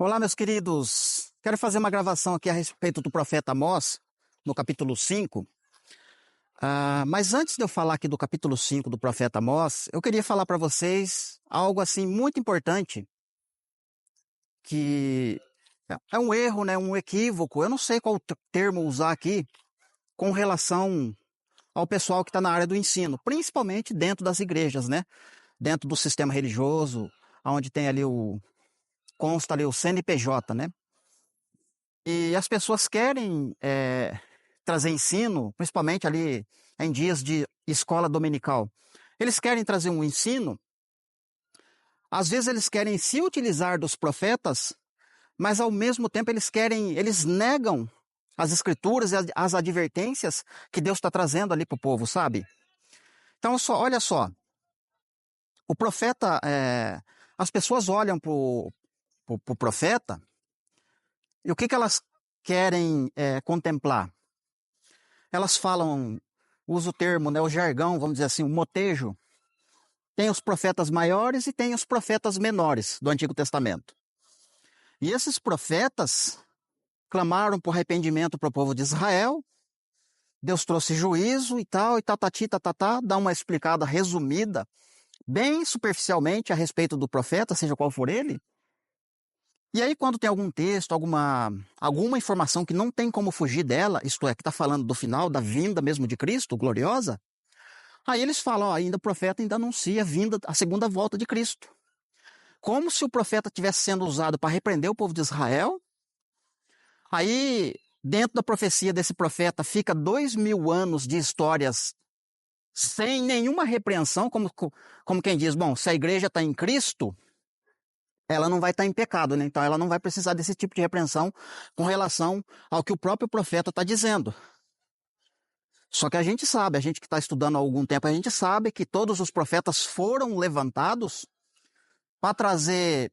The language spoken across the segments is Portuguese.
Olá, meus queridos. Quero fazer uma gravação aqui a respeito do profeta Amós, no capítulo 5. Mas antes de eu falar aqui do capítulo 5 do profeta Amós, eu queria falar para vocês algo assim muito importante, que é um erro, né, um equívoco, eu não sei qual termo usar aqui, com relação ao pessoal que está na área do ensino, principalmente dentro das igrejas, né? Dentro do sistema religioso, onde tem ali consta ali o CNPJ, né? E as pessoas querem trazer ensino, principalmente ali em dias de escola dominical. Eles querem trazer um ensino, às vezes eles querem se utilizar dos profetas, mas ao mesmo tempo eles negam as escrituras e as advertências que Deus está trazendo ali para o povo, sabe? Então, olha só, o profeta, as pessoas olham para o profeta e o que elas querem contemplar? Elas falam, usa o termo, né, o jargão, vamos dizer assim, o motejo. Tem os profetas maiores e tem os profetas menores do Antigo Testamento. E esses profetas clamaram por arrependimento para o povo de Israel. Deus trouxe juízo e tal, e tatati, tatatá, dá uma explicada resumida, bem superficialmente a respeito do profeta, seja qual for ele. E aí, quando tem algum texto, alguma informação que não tem como fugir dela, isto é, que está falando do final, da vinda mesmo de Cristo, gloriosa, aí eles falam, ainda o profeta ainda anuncia a segunda volta de Cristo. Como se o profeta estivesse sendo usado para repreender o povo de Israel. Aí, dentro da profecia desse profeta, fica 2000 anos de histórias sem nenhuma repreensão, como quem diz, bom, se a igreja está em Cristo, ela não vai estar em pecado, né? Então ela não vai precisar desse tipo de repreensão com relação ao que o próprio profeta está dizendo. Só que a gente que está estudando há algum tempo, a gente sabe que todos os profetas foram levantados para trazer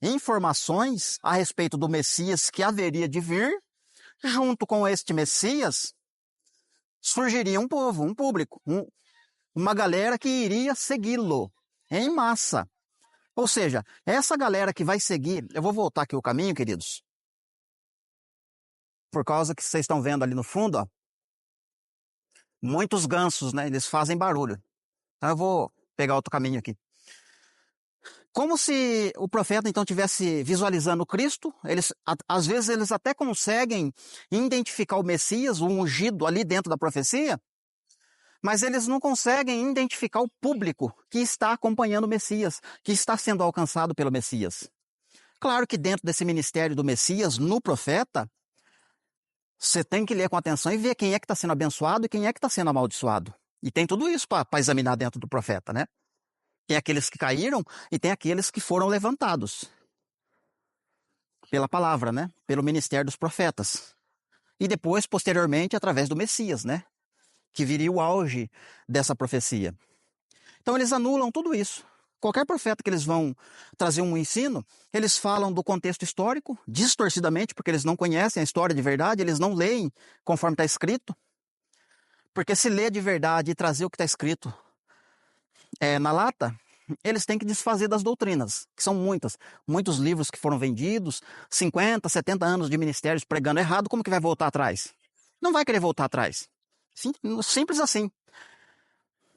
informações a respeito do Messias que haveria de vir. Junto com este Messias, surgiria um povo, um público, uma galera que iria segui-lo em massa. Ou seja, essa galera que vai seguir, eu vou voltar aqui o caminho, queridos, por causa que vocês estão vendo ali no fundo, ó, muitos gansos, né? Eles fazem barulho. Então eu vou pegar outro caminho aqui. Como se o profeta então estivesse visualizando Cristo, às vezes eles até conseguem identificar o Messias, o ungido ali dentro da profecia, mas eles não conseguem identificar o público que está acompanhando o Messias, que está sendo alcançado pelo Messias. Claro que dentro desse ministério do Messias, no profeta, você tem que ler com atenção e ver quem é que está sendo abençoado e quem é que está sendo amaldiçoado. E tem tudo isso para examinar dentro do profeta, né? Tem aqueles que caíram e tem aqueles que foram levantados pela palavra, né? Pelo ministério dos profetas. E depois, posteriormente, através do Messias, né? Que viria o auge dessa profecia. Então eles anulam tudo isso. Qualquer profeta que eles vão trazer um ensino, eles falam do contexto histórico, distorcidamente, porque eles não conhecem a história de verdade, eles não leem conforme está escrito. Porque se ler de verdade e trazer o que está escrito na lata, eles têm que desfazer das doutrinas, que são muitos livros que foram vendidos, 50, 70 anos de ministérios pregando errado, como que vai voltar atrás? Não vai querer voltar atrás. Simples assim.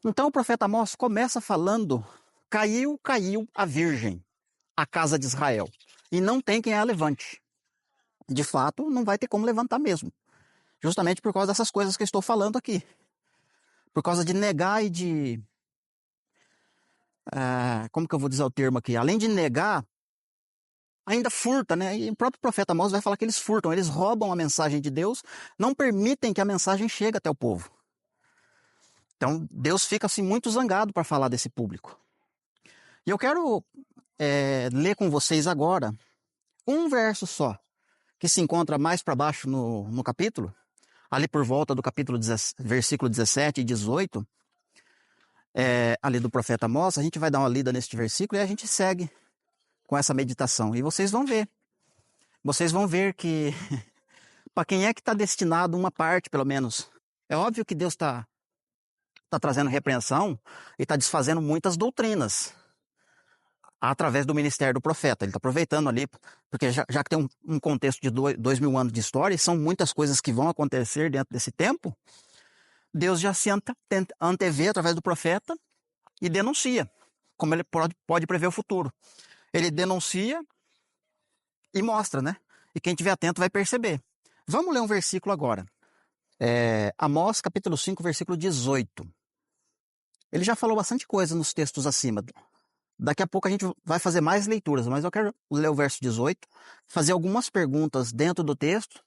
Então o profeta Amós começa falando, caiu a virgem, a casa de Israel, e não tem quem a levante. De fato, não vai ter como levantar mesmo, justamente por causa dessas coisas que eu estou falando aqui. Por causa de negar e de... como que eu vou dizer o termo aqui? Além de negar, ainda furta, né? E o próprio profeta Amós vai falar que eles furtam, eles roubam a mensagem de Deus, não permitem que a mensagem chegue até o povo. Então, Deus fica assim muito zangado para falar desse público. E eu quero ler com vocês agora um verso só, que se encontra mais para baixo no capítulo, ali por volta do capítulo versículo 17 e 18, ali do profeta Amós. A gente vai dar uma lida neste versículo e a gente segue com essa meditação. E vocês vão ver que para quem é que está destinado uma parte, pelo menos. É óbvio que Deus está trazendo repreensão e está desfazendo muitas doutrinas. através do ministério do profeta. Ele está aproveitando ali, porque já que tem um contexto de 2000 anos de história, e são muitas coisas que vão acontecer dentro desse tempo, Deus já se antevê através do profeta e denuncia, como ele pode prever o futuro. Ele denuncia e mostra, né? E quem estiver atento vai perceber. Vamos ler um versículo agora. Amós, capítulo 5, versículo 18. Ele já falou bastante coisa nos textos acima. Daqui a pouco a gente vai fazer mais leituras, mas eu quero ler o verso 18, fazer algumas perguntas dentro do texto,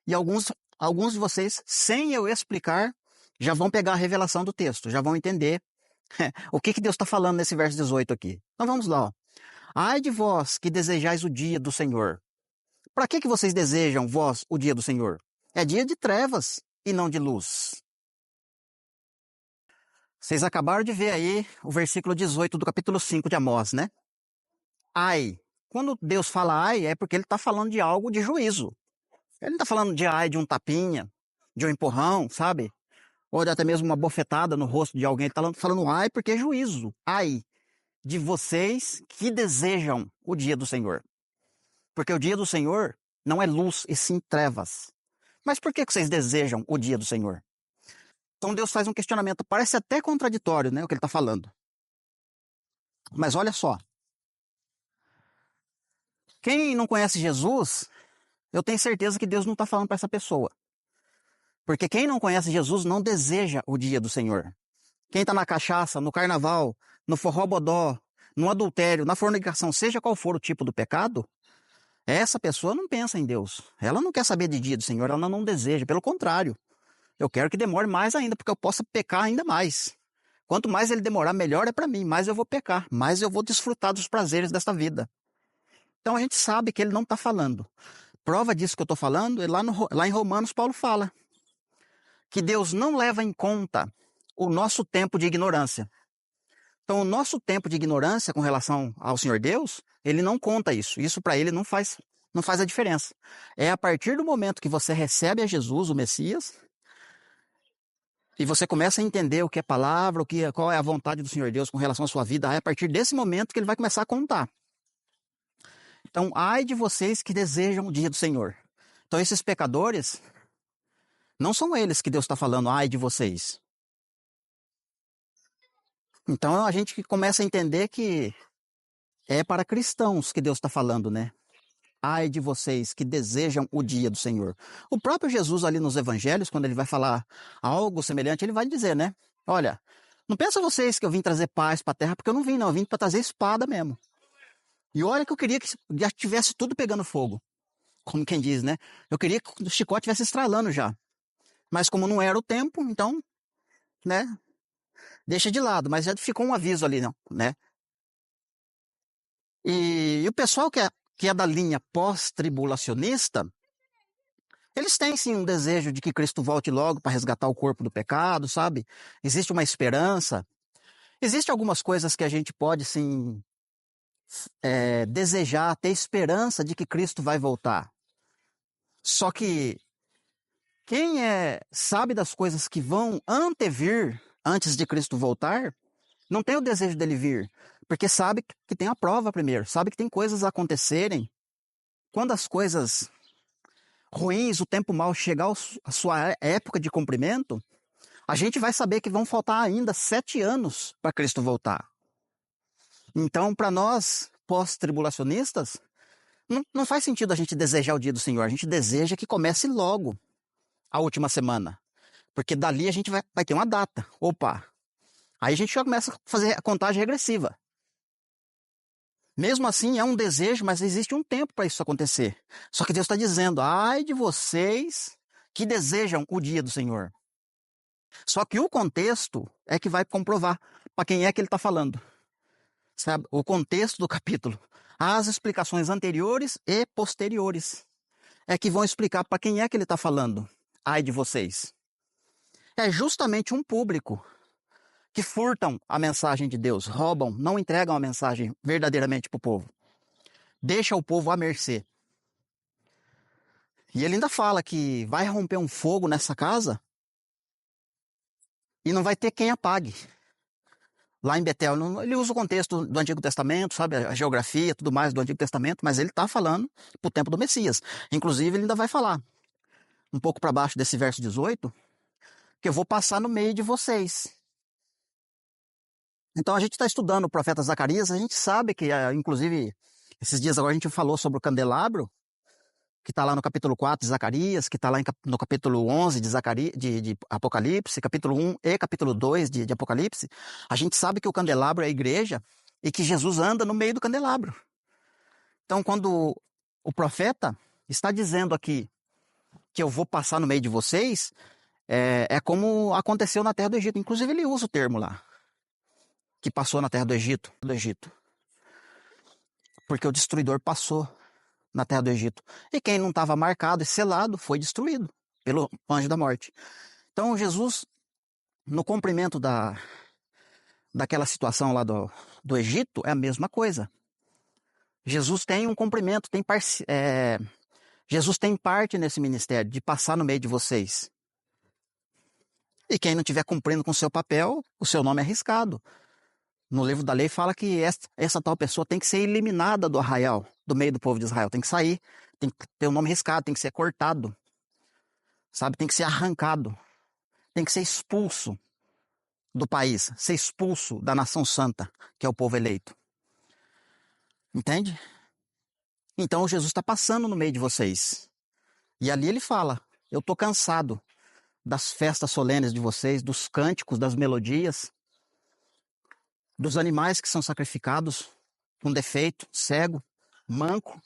e alguns de vocês, sem eu explicar, já vão pegar a revelação do texto, já vão entender o que Deus está falando nesse verso 18 aqui. Então vamos lá. Ó. Ai de vós que desejais o dia do Senhor. Para que vocês desejam, vós, o dia do Senhor? É dia de trevas e não de luz. Vocês acabaram de ver aí o versículo 18 do capítulo 5 de Amós, né? Ai. Quando Deus fala ai, é porque ele está falando de algo de juízo. Ele não está falando de ai, de um tapinha, de um empurrão, sabe? Ou até mesmo uma bofetada no rosto de alguém. Ele está falando ai porque é juízo. Ai de vocês que desejam o dia do Senhor. Porque o dia do Senhor não é luz e sim trevas. Mas por que vocês desejam o dia do Senhor? Então Deus faz um questionamento, parece até contraditório, né, o que ele está falando. Mas olha só. Quem não conhece Jesus, eu tenho certeza que Deus não está falando para essa pessoa. Porque quem não conhece Jesus não deseja o dia do Senhor. Quem está na cachaça, no carnaval, no forró-bodó, no adultério, na fornicação, seja qual for o tipo do pecado, essa pessoa não pensa em Deus. Ela não quer saber de dia do Senhor, ela não deseja. Pelo contrário, eu quero que demore mais ainda, porque eu possa pecar ainda mais. Quanto mais ele demorar, melhor é para mim. Mais eu vou pecar, mais eu vou desfrutar dos prazeres desta vida. Então a gente sabe que ele não está falando. Prova disso que eu estou falando, lá em Romanos Paulo fala que Deus não leva em conta o nosso tempo de ignorância. Então o nosso tempo de ignorância com relação ao Senhor Deus, ele não conta isso. Isso para ele não faz a diferença. É a partir do momento que você recebe a Jesus, o Messias, e você começa a entender o que é palavra, qual é a vontade do Senhor Deus com relação à sua vida, é a partir desse momento que ele vai começar a contar. Então, ai de vocês que desejam o dia do Senhor. Então, esses pecadores, não são eles que Deus está falando, ai de vocês. Então, a gente começa a entender que é para cristãos que Deus está falando, né? Ai de vocês que desejam o dia do Senhor. O próprio Jesus ali nos evangelhos, quando ele vai falar algo semelhante, ele vai dizer, né? Olha, não pensa vocês que eu vim trazer paz para a terra, porque eu não vim, não. Eu vim para trazer espada mesmo. E olha que eu queria que já tivesse tudo pegando fogo. Como quem diz, né? Eu queria que o chicote estivesse estralando já. Mas como não era o tempo, então, né? Deixa de lado. Mas já ficou um aviso ali, não, né? E o pessoal que é da linha pós-tribulacionista, eles têm sim um desejo de que Cristo volte logo para resgatar o corpo do pecado, sabe? Existe uma esperança. Existem algumas coisas que a gente pode sim desejar, ter esperança de que Cristo vai voltar. Só que quem sabe das coisas que vão antevir antes de Cristo voltar, não tem o desejo dele vir, porque sabe que tem a prova primeiro, sabe que tem coisas a acontecerem. Quando as coisas ruins, o tempo mau chegar à sua época de cumprimento, a gente vai saber que vão faltar ainda 7 anos para Cristo voltar. Então, para nós, pós-tribulacionistas, não faz sentido a gente desejar o dia do Senhor. A gente deseja que comece logo a última semana. Porque dali a gente vai ter uma data. Opa! Aí a gente já começa a fazer a contagem regressiva. Mesmo assim, é um desejo, mas existe um tempo para isso acontecer. Só que Deus está dizendo, ai de vocês que desejam o dia do Senhor. Só que o contexto é que vai comprovar para quem é que ele está falando. Sabe? O contexto do capítulo. As explicações anteriores e posteriores é que vão explicar para quem é que ele está falando. Ai de vocês. É justamente um público que furtam a mensagem de Deus, roubam, não entregam a mensagem verdadeiramente para o povo. Deixa o povo à mercê. E ele ainda fala que vai romper um fogo nessa casa e não vai ter quem apague. Lá em Betel, ele usa o contexto do Antigo Testamento, sabe? A geografia, tudo mais do Antigo Testamento, mas ele está falando pro tempo do Messias. Inclusive, ele ainda vai falar, um pouco para baixo desse verso 18, que eu vou passar no meio de vocês. Então, a gente está estudando o profeta Zacarias, a gente sabe que, inclusive, esses dias agora a gente falou sobre o candelabro, que está lá no capítulo 4 de Zacarias, que está lá no capítulo 11 de Apocalipse, capítulo 1 e capítulo 2 de Apocalipse. A gente sabe que o candelabro é a igreja e que Jesus anda no meio do candelabro. Então, quando o profeta está dizendo aqui que eu vou passar no meio de vocês, é como aconteceu na terra do Egito. Inclusive, ele usa o termo lá, que passou na terra do Egito. Porque o destruidor passou na terra do Egito. E quem não estava marcado e selado foi destruído pelo anjo da morte. Então, Jesus, no cumprimento daquela situação lá do Egito, é a mesma coisa. Jesus tem um cumprimento, Jesus tem parte nesse ministério de passar no meio de vocês. E quem não estiver cumprindo com o seu papel, o seu nome é arriscado. No livro da lei fala que essa tal pessoa tem que ser eliminada do arraial, do meio do povo de Israel. Tem que sair, tem que ter o nome riscado, tem que ser cortado, sabe? Tem que ser arrancado, tem que ser expulso do país, ser expulso da nação santa, que é o povo eleito. Entende? Então Jesus está passando no meio de vocês. E ali ele fala, eu estou cansado das festas solenes de vocês, dos cânticos, das melodias, dos animais que são sacrificados com defeito, cego, manco.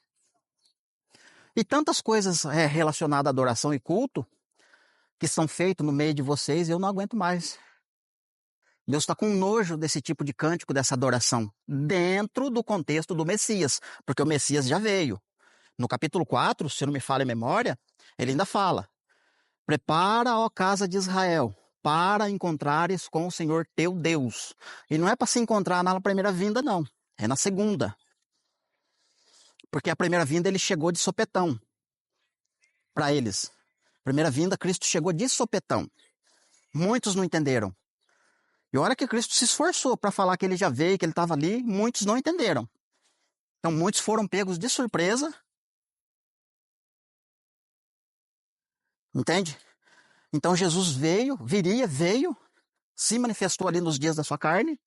E tantas coisas relacionadas à adoração e culto que são feitos no meio de vocês, eu não aguento mais. Deus está com nojo desse tipo de cântico, dessa adoração, dentro do contexto do Messias, porque o Messias já veio. No capítulo 4, se não me falha a memória, ele ainda fala, prepara, ó casa de Israel, para encontrares com o Senhor teu Deus. E não é para se encontrar na primeira vinda, não. É na segunda. Porque a primeira vinda ele chegou de sopetão para eles. Primeira vinda, Cristo chegou de sopetão. Muitos não entenderam. E a hora que Cristo se esforçou para falar que ele já veio, que ele estava ali, muitos não entenderam. Então muitos foram pegos de surpresa. Entende? Então Jesus veio, se manifestou ali nos dias da sua carne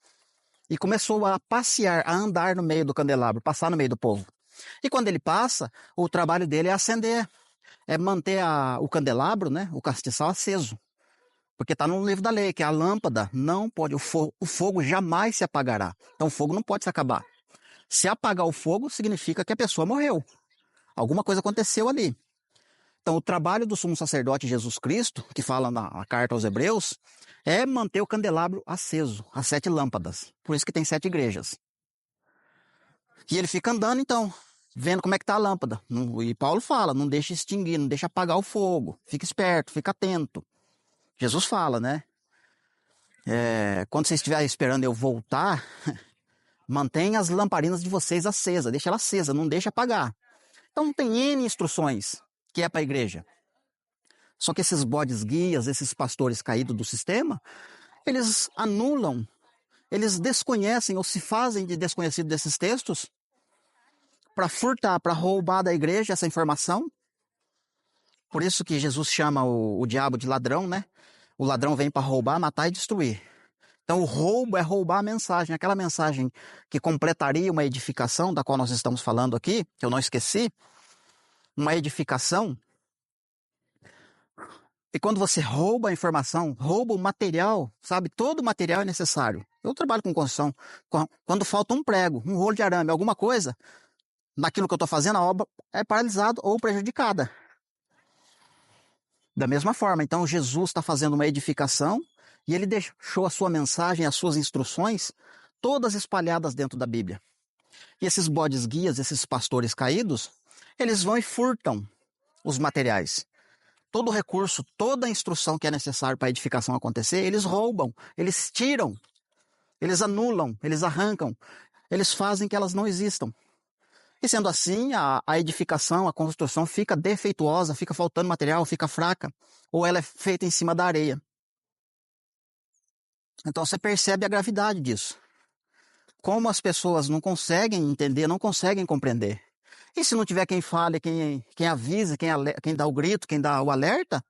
e começou a passear, a andar no meio do candelabro, passar no meio do povo. E quando ele passa, o trabalho dele é acender, é manter o candelabro, né, o castiçal aceso. Porque está no livro da lei, que a lâmpada não pode, o fogo jamais se apagará. Então o fogo não pode se acabar. Se apagar o fogo, significa que a pessoa morreu. Alguma coisa aconteceu ali. Então o trabalho do sumo sacerdote Jesus Cristo, que fala na carta aos Hebreus, é manter o candelabro aceso, as 7 lâmpadas. Por isso que tem 7 igrejas. E ele fica andando, então, vendo como é que está a lâmpada. E Paulo fala, não deixa extinguir, não deixa apagar o fogo. Fica esperto, fica atento. Jesus fala, né? Quando vocês estiverem esperando eu voltar, mantenha as lamparinas de vocês acesas. Deixa ela acesa, não deixa apagar. Então tem N instruções que é para a igreja. Só que esses bodes guias, esses pastores caídos do sistema, eles anulam, eles desconhecem ou se fazem de desconhecido desses textos para furtar, para roubar da igreja essa informação. Por isso que Jesus chama o diabo de ladrão, né? O ladrão vem para roubar, matar e destruir. Então o roubo é roubar a mensagem, aquela mensagem que completaria uma edificação, da qual nós estamos falando aqui, que eu não esqueci, uma edificação. E quando você rouba a informação, rouba o material, sabe? Todo o material é necessário. Eu trabalho com construção. Quando falta um prego, um rolo de arame, alguma coisa, naquilo que eu estou fazendo, a obra é paralisada ou prejudicada. Da mesma forma, então Jesus está fazendo uma edificação e ele deixou a sua mensagem, as suas instruções, todas espalhadas dentro da Bíblia. E esses bodes guias, esses pastores caídos, eles vão e furtam os materiais. Todo o recurso, toda a instrução que é necessário para a edificação acontecer, eles roubam, eles tiram, eles anulam, eles arrancam, eles fazem que elas não existam. E sendo assim, a edificação, a construção fica defeituosa, fica faltando material, fica fraca, ou ela é feita em cima da areia. Então você percebe a gravidade disso. Como as pessoas não conseguem entender, não conseguem compreender. E se não tiver quem fale, quem avise, quem dá o grito, quem dá o alerta,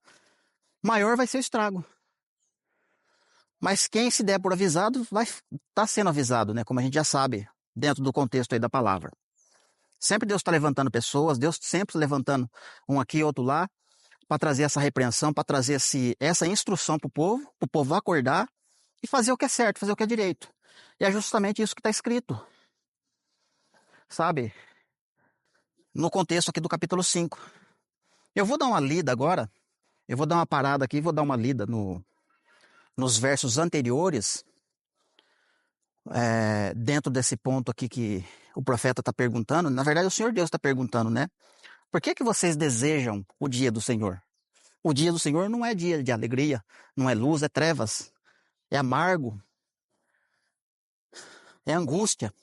maior vai ser o estrago. Mas quem se der por avisado, vai estar sendo avisado, né? Como a gente já sabe, dentro do contexto aí da palavra. Sempre Deus está levantando pessoas, Deus sempre levantando um aqui, outro lá, para trazer essa repreensão, para trazer essa instrução para o povo acordar e fazer o que é certo, fazer o que é direito. E é justamente isso que está escrito, sabe? No contexto aqui do capítulo 5. Eu vou dar uma lida agora, eu vou dar uma parada aqui, vou dar uma lida nos versos anteriores, dentro desse ponto aqui que o profeta está perguntando. Na verdade, o Senhor Deus está perguntando, né? Por que vocês desejam o dia do Senhor? O dia do Senhor não é dia de alegria, não é luz, é trevas, é amargo, é angústia.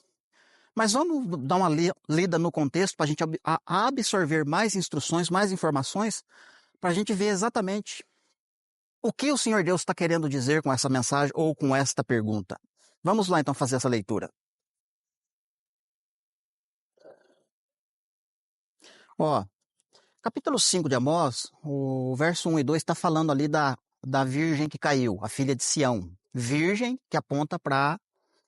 Mas vamos dar uma lida no contexto para a gente absorver mais instruções, mais informações, para a gente ver exatamente o que o Senhor Deus está querendo dizer com essa mensagem ou com esta pergunta. Vamos lá então fazer essa leitura. Ó, capítulo 5 de Amós, o verso 1 e 2 está falando ali da virgem que caiu, a filha de Sião. Virgem que aponta para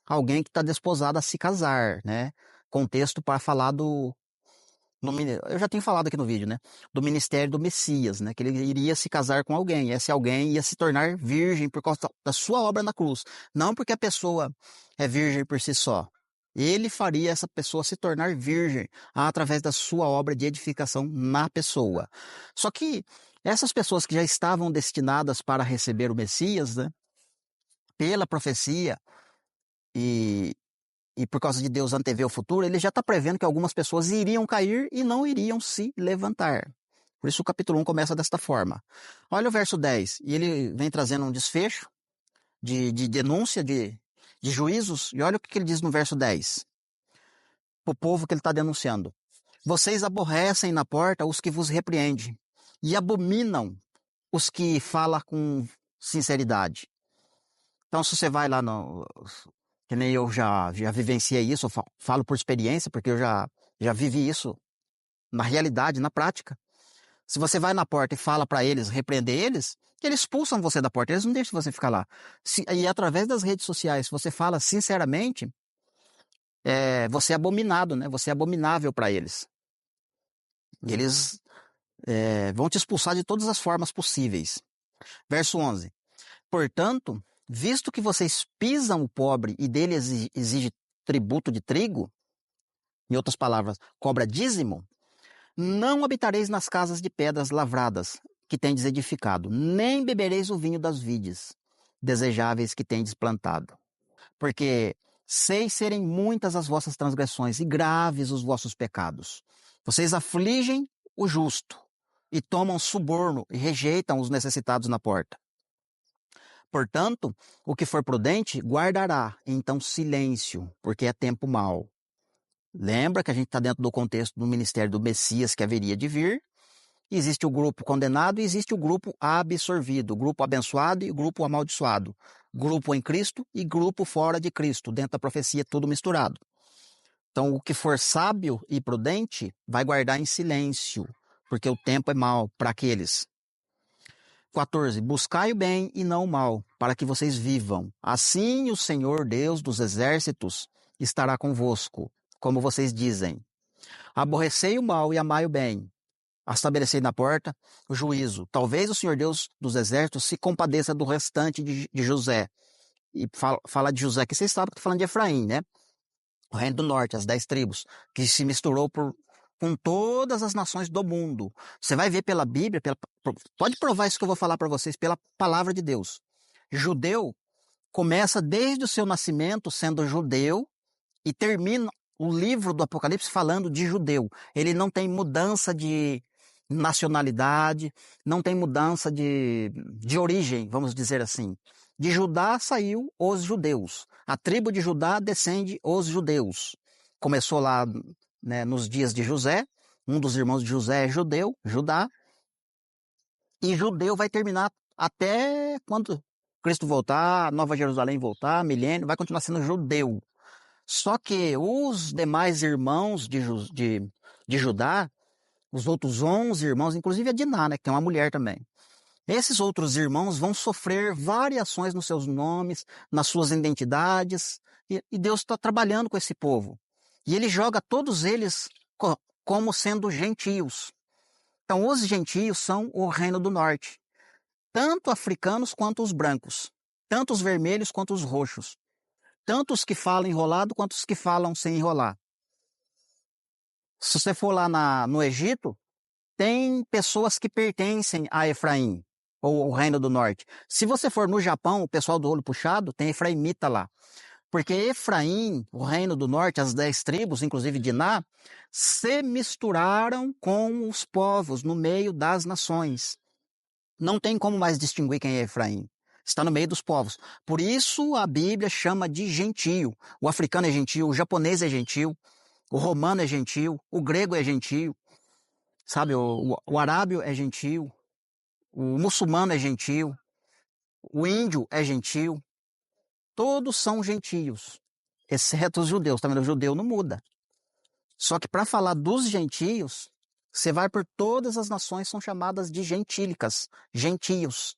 alguém que está desposado a se casar, né? Contexto para falar eu já tenho falado aqui no vídeo, né? Do ministério do Messias, né? Que ele iria se casar com alguém. E esse alguém ia se tornar virgem por causa da sua obra na cruz. Não porque a pessoa é virgem por si só. Ele faria essa pessoa se tornar virgem através da sua obra de edificação na pessoa. Só que essas pessoas que já estavam destinadas para receber o Messias, né? Pela profecia e por causa de Deus antever o futuro, ele já está prevendo que algumas pessoas iriam cair e não iriam se levantar. Por isso o capítulo 1 começa desta forma. Olha o verso 10, e ele vem trazendo um desfecho de denúncia, de juízos, e olha o que ele diz no verso 10, para o povo que ele está denunciando. Vocês aborrecem na porta os que vos repreendem, e abominam os que falam com sinceridade. Então, se você vai lá que nem eu já vivenciei isso, eu falo por experiência, porque eu já vivi isso na realidade, na prática. Se você vai na porta e fala para eles, repreender eles expulsam você da porta, eles não deixam você ficar lá. E através das redes sociais, se você fala sinceramente, você é abominado, né? Você é abominável para eles. E eles vão te expulsar de todas as formas possíveis. Verso 11. Portanto, visto que vocês pisam o pobre e dele exige tributo de trigo, em outras palavras, cobra dízimo, não habitareis nas casas de pedras lavradas que tendes edificado, nem bebereis o vinho das vides desejáveis que tendes plantado. Porque sei serem muitas as vossas transgressões e graves os vossos pecados. Vocês afligem o justo e tomam suborno e rejeitam os necessitados na porta. Portanto, o que for prudente, guardará, então silêncio, porque é tempo mau. Lembra que a gente está dentro do contexto do ministério do Messias que haveria de vir. Existe o grupo condenado e existe o grupo absorvido, o grupo abençoado e o grupo amaldiçoado. Grupo em Cristo e grupo fora de Cristo, dentro da profecia, tudo misturado. Então, o que for sábio e prudente, vai guardar em silêncio, porque o tempo é mau para aqueles. 14. Buscai o bem e não o mal, para que vocês vivam. Assim o Senhor Deus dos exércitos estará convosco, como vocês dizem. Aborrecei o mal e amai o bem. Estabelecei na porta o juízo. Talvez o Senhor Deus dos exércitos se compadeça do restante de José. E fala de José, que vocês sabem que estou falando de Efraim, né? O reino do norte, as 10 tribos, que se misturou com todas as nações do mundo. Você vai ver pela Bíblia, pode provar isso que eu vou falar para vocês, pela palavra de Deus. Judeu começa desde o seu nascimento sendo judeu e termina o livro do Apocalipse falando de judeu. Ele não tem mudança de nacionalidade, não tem mudança de origem, vamos dizer assim. De Judá saiu os judeus. A tribo de Judá descende os judeus. Começou lá, né, nos dias de José. Um dos irmãos de José é judeu, Judá. E judeu vai terminar até quando Cristo voltar, Nova Jerusalém voltar, milênio, vai continuar sendo judeu. Só que os demais irmãos de Judá, os outros 11 irmãos, inclusive a Diná, né, que tem uma mulher também. Esses outros irmãos vão sofrer variações nos seus nomes, nas suas identidades, e Deus está trabalhando com esse povo. E ele joga todos eles como sendo gentios. Então, os gentios são o reino do norte, tanto africanos quanto os brancos, tanto os vermelhos quanto os roxos, tanto os que falam enrolado quanto os que falam sem enrolar. Se você for lá no Egito, tem pessoas que pertencem a Efraim, ou o Reino do Norte. Se você for no Japão, o pessoal do olho puxado, tem Efraimita lá. Porque Efraim, o Reino do Norte, as 10 tribos, inclusive Diná, se misturaram com os povos no meio das nações. Não tem como mais distinguir quem é Efraim. Está no meio dos povos. Por isso a Bíblia chama de gentio. O africano é gentio, o japonês é gentio, o romano é gentio, o grego é gentio, sabe? O arábio é gentio, o muçulmano é gentio, o índio é gentio. Todos são gentios, exceto os judeus. Tá vendo? O judeu não muda. Só que para falar dos gentios, você vai por todas as nações, são chamadas de gentílicas, gentios.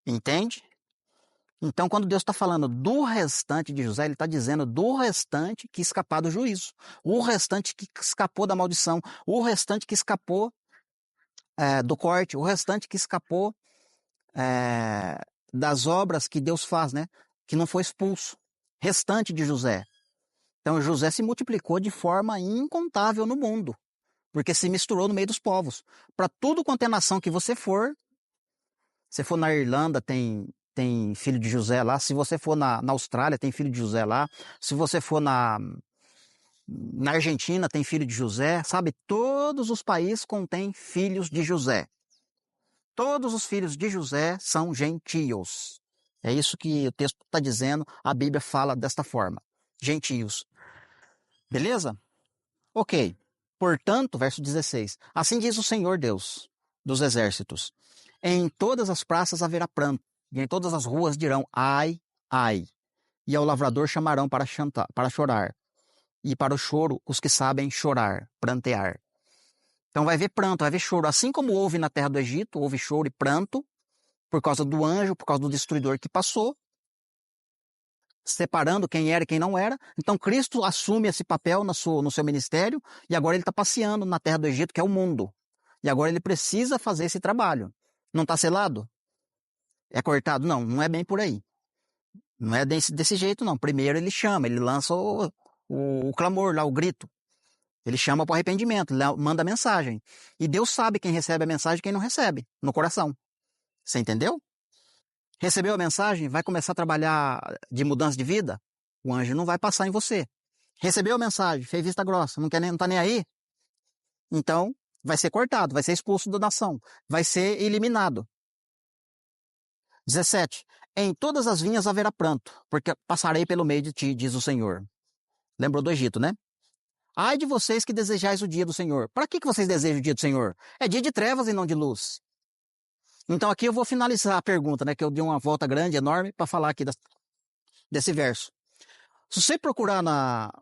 Entende? Então, quando Deus está falando do restante de José, ele está dizendo do restante que escapou do juízo, o restante que escapou da maldição, o restante que escapou do corte, o restante que escapou das obras que Deus faz, né? Que não foi expulso. Restante de José. Então, José se multiplicou de forma incontável no mundo, porque se misturou no meio dos povos. Para tudo quanto é nação que você for na Irlanda, tem filho de José lá. Se você for na Austrália, tem filho de José lá. Se você for na Argentina, tem filho de José. Sabe, todos os países contêm filhos de José. Todos os filhos de José são gentios. É isso que o texto está dizendo, a Bíblia fala desta forma. Gentios. Beleza? Ok. Portanto, verso 16. Assim diz o Senhor Deus dos exércitos. Em todas as praças haverá pranto, e em todas as ruas dirão, ai, ai. E ao lavrador chamarão para chorar. E para o choro, os que sabem chorar, prantear. Então vai haver pranto, vai haver choro. Assim como houve na terra do Egito, houve choro e pranto, por causa do anjo, por causa do destruidor que passou, separando quem era e quem não era. Então Cristo assume esse papel no seu ministério, e agora ele está passeando na terra do Egito, que é o mundo. E agora ele precisa fazer esse trabalho. Não está selado? É cortado? Não, não é bem por aí. Não é desse jeito, não. Primeiro ele chama, ele lança o clamor lá, o grito. Ele chama para o arrependimento, ele manda a mensagem. E Deus sabe quem recebe a mensagem e quem não recebe, no coração. Você entendeu? Recebeu a mensagem, vai começar a trabalhar de mudança de vida? O anjo não vai passar em você. Recebeu a mensagem, fez vista grossa, não está nem aí? Então, vai ser cortado, vai ser expulso da nação, vai ser eliminado. 17. Em todas as vinhas haverá pranto, porque passarei pelo meio de ti, diz o Senhor. Lembrou do Egito, né? Ai de vocês que desejais o dia do Senhor. Para que vocês desejam o dia do Senhor? É dia de trevas e não de luz. Então aqui eu vou finalizar a pergunta, né? Que eu dei uma volta grande, enorme, para falar aqui desse verso. Se você procurar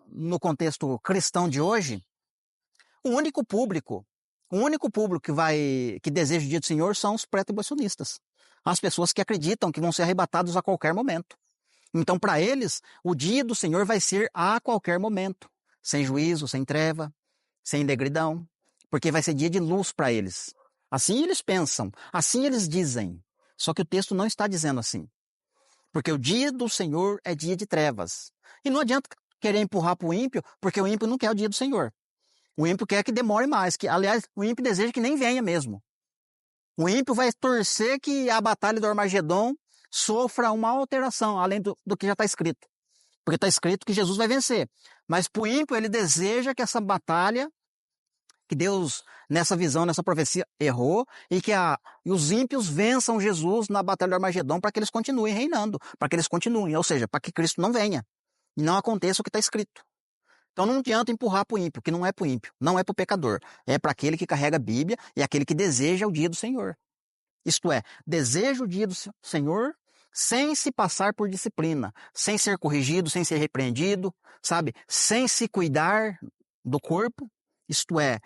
no contexto cristão de hoje, o único público que deseja o dia do Senhor são os pré-tribulacionistas. As pessoas que acreditam que vão ser arrebatados a qualquer momento. Então, para eles, o dia do Senhor vai ser a qualquer momento. Sem juízo, sem treva, sem negridão. Porque vai ser dia de luz para eles. Assim eles pensam, assim eles dizem. Só que o texto não está dizendo assim. Porque o dia do Senhor é dia de trevas. E não adianta querer empurrar para o ímpio, porque o ímpio não quer o dia do Senhor. O ímpio quer que demore mais. Aliás, o ímpio deseja que nem venha mesmo. O ímpio vai torcer que a batalha do Armagedon sofra uma alteração, além do que já está escrito. Porque está escrito que Jesus vai vencer. Mas para o ímpio, ele deseja que essa batalha, que Deus, nessa visão, nessa profecia, errou, e que os ímpios vençam Jesus na batalha do Armagedon para que eles continuem reinando, para que eles continuem, ou seja, para que Cristo não venha e não aconteça o que está escrito. Então não adianta empurrar para o ímpio, que não é para o ímpio, não é para o pecador. É para aquele que carrega a Bíblia e aquele que deseja o dia do Senhor. Isto é, deseja o dia do Senhor sem se passar por disciplina, sem ser corrigido, sem ser repreendido, sabe? Sem se cuidar do corpo, isto é,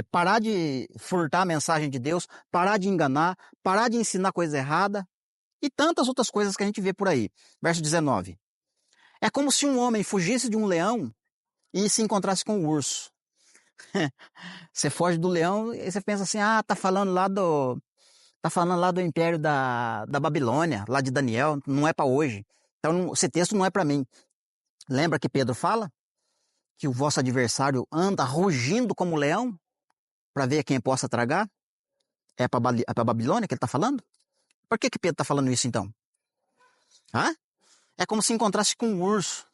parar de furtar a mensagem de Deus, parar de enganar, parar de ensinar coisa errada e tantas outras coisas que a gente vê por aí. Verso 19. É como se um homem fugisse de um leão e se encontrasse com um urso. Você foge do leão e você pensa assim, tá falando lá do império da Babilônia, lá de Daniel, não é para hoje. Então esse texto não é para mim. Lembra que Pedro fala que o vosso adversário anda rugindo como leão para ver quem possa tragar? É para Babilônia que ele está falando? Por que Pedro está falando isso então? É como se encontrasse com um urso.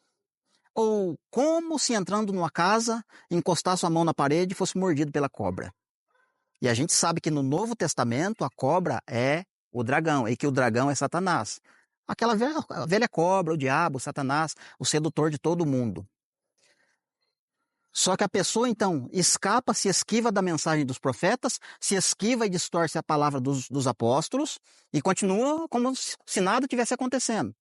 Ou como se entrando numa casa, encostasse a mão na parede e fosse mordido pela cobra. E a gente sabe que no Novo Testamento a cobra é o dragão, e que o dragão é Satanás. Aquela velha cobra, o diabo, Satanás, o sedutor de todo mundo. Só que a pessoa, então, se esquiva da mensagem dos profetas, se esquiva e distorce a palavra dos apóstolos e continua como se nada tivesse acontecendo.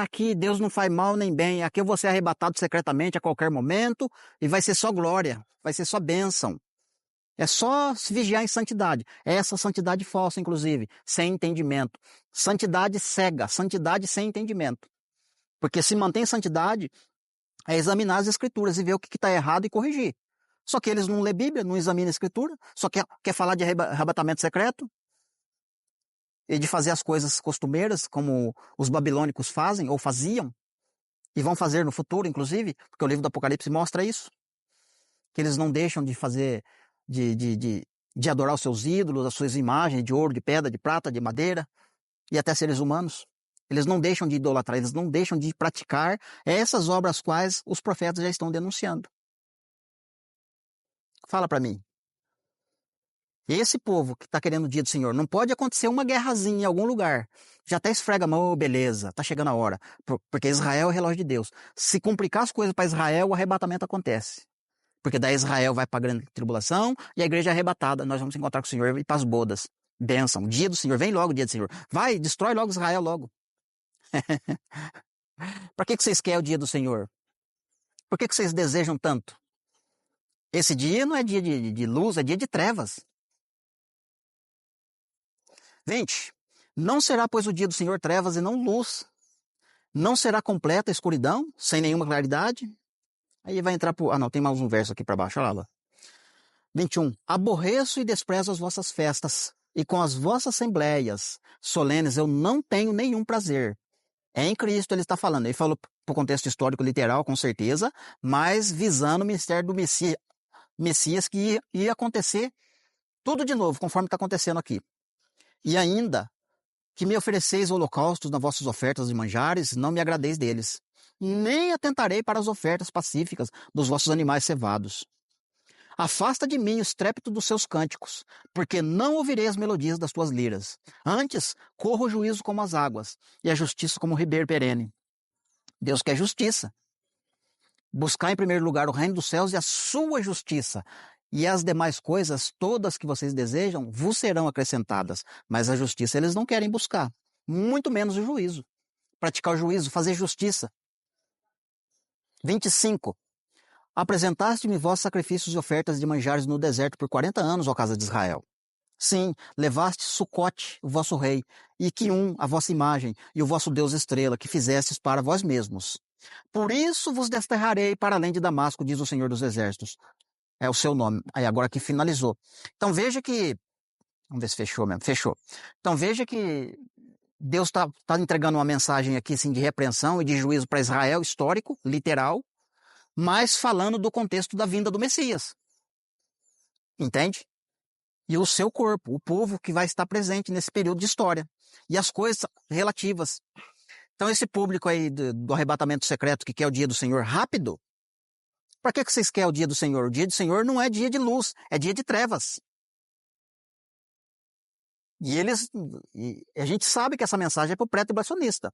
Aqui Deus não faz mal nem bem, aqui eu vou ser arrebatado secretamente a qualquer momento e vai ser só glória, vai ser só bênção. É só se vigiar em santidade. É essa santidade falsa, inclusive, sem entendimento. Santidade cega, santidade sem entendimento. Porque se mantém santidade é examinar as escrituras e ver o que está errado e corrigir. Só que eles não lê Bíblia, não examinam a escritura, só quer falar de arrebatamento secreto e de fazer as coisas costumeiras, como os babilônicos fazem ou faziam, e vão fazer no futuro, inclusive, porque o livro do Apocalipse mostra isso. Que eles não deixam de fazer, de adorar os seus ídolos, as suas imagens de ouro, de pedra, de prata, de madeira, e até seres humanos. Eles não deixam de idolatrar, eles não deixam de praticar essas obras quais os profetas já estão denunciando. Fala para mim. Esse povo que está querendo o dia do Senhor, não pode acontecer uma guerrazinha em algum lugar. Já até esfrega a mão, beleza, está chegando a hora. Porque Israel é o relógio de Deus. Se complicar as coisas para Israel, o arrebatamento acontece. Porque daí Israel vai para a grande tribulação e a igreja é arrebatada. Nós vamos encontrar com o Senhor e para as bodas. Bênção, dia do Senhor, vem logo o dia do Senhor. Vai, destrói logo Israel logo. Para que vocês querem o dia do Senhor? Por que vocês desejam tanto? Esse dia não é dia de luz, é dia de trevas. 20. Não será, pois, o dia do Senhor trevas e não luz. Não será completa a escuridão, sem nenhuma claridade. Aí vai entrar por... não, tem mais um verso aqui para baixo, olha lá. 21. Aborreço e desprezo as vossas festas, e com as vossas assembleias solenes eu não tenho nenhum prazer. É em Cristo ele está falando. Ele falou para o contexto histórico literal, com certeza, mas visando o ministério do Messias que ia acontecer tudo de novo, conforme está acontecendo aqui. E ainda, que me ofereceis holocaustos nas vossas ofertas e manjares, não me agradeis deles. Nem atentarei para as ofertas pacíficas dos vossos animais cevados. Afasta de mim o estrépito dos seus cânticos, porque não ouvirei as melodias das tuas liras. Antes, corra o juízo como as águas, e a justiça como o ribeiro perene. Deus quer justiça. Buscar em primeiro lugar o reino dos céus e a sua justiça, e as demais coisas, todas que vocês desejam, vos serão acrescentadas. Mas a justiça eles não querem buscar, muito menos o juízo. Praticar o juízo, fazer justiça. 25. Apresentaste-me vossos sacrifícios e ofertas de manjares no deserto por 40 anos, ó casa de Israel. Sim, levaste Sucote, o vosso rei, e Quium, a vossa imagem, e o vosso Deus estrela, que fizestes para vós mesmos. Por isso vos desterrarei para além de Damasco, diz o Senhor dos Exércitos. É o seu nome. Aí agora que finalizou. Então veja que... Vamos ver se fechou mesmo. Fechou. Então veja que Deus está entregando uma mensagem aqui assim, de repreensão e de juízo para Israel, histórico, literal, mas falando do contexto da vinda do Messias. Entende? E o seu corpo, o povo que vai estar presente nesse período de história. E as coisas relativas. Então esse público aí do arrebatamento secreto que quer o dia do Senhor rápido, para que vocês querem o dia do Senhor? O dia do Senhor não é dia de luz, é dia de trevas. E a gente sabe que essa mensagem é para o pré-tribulacionista.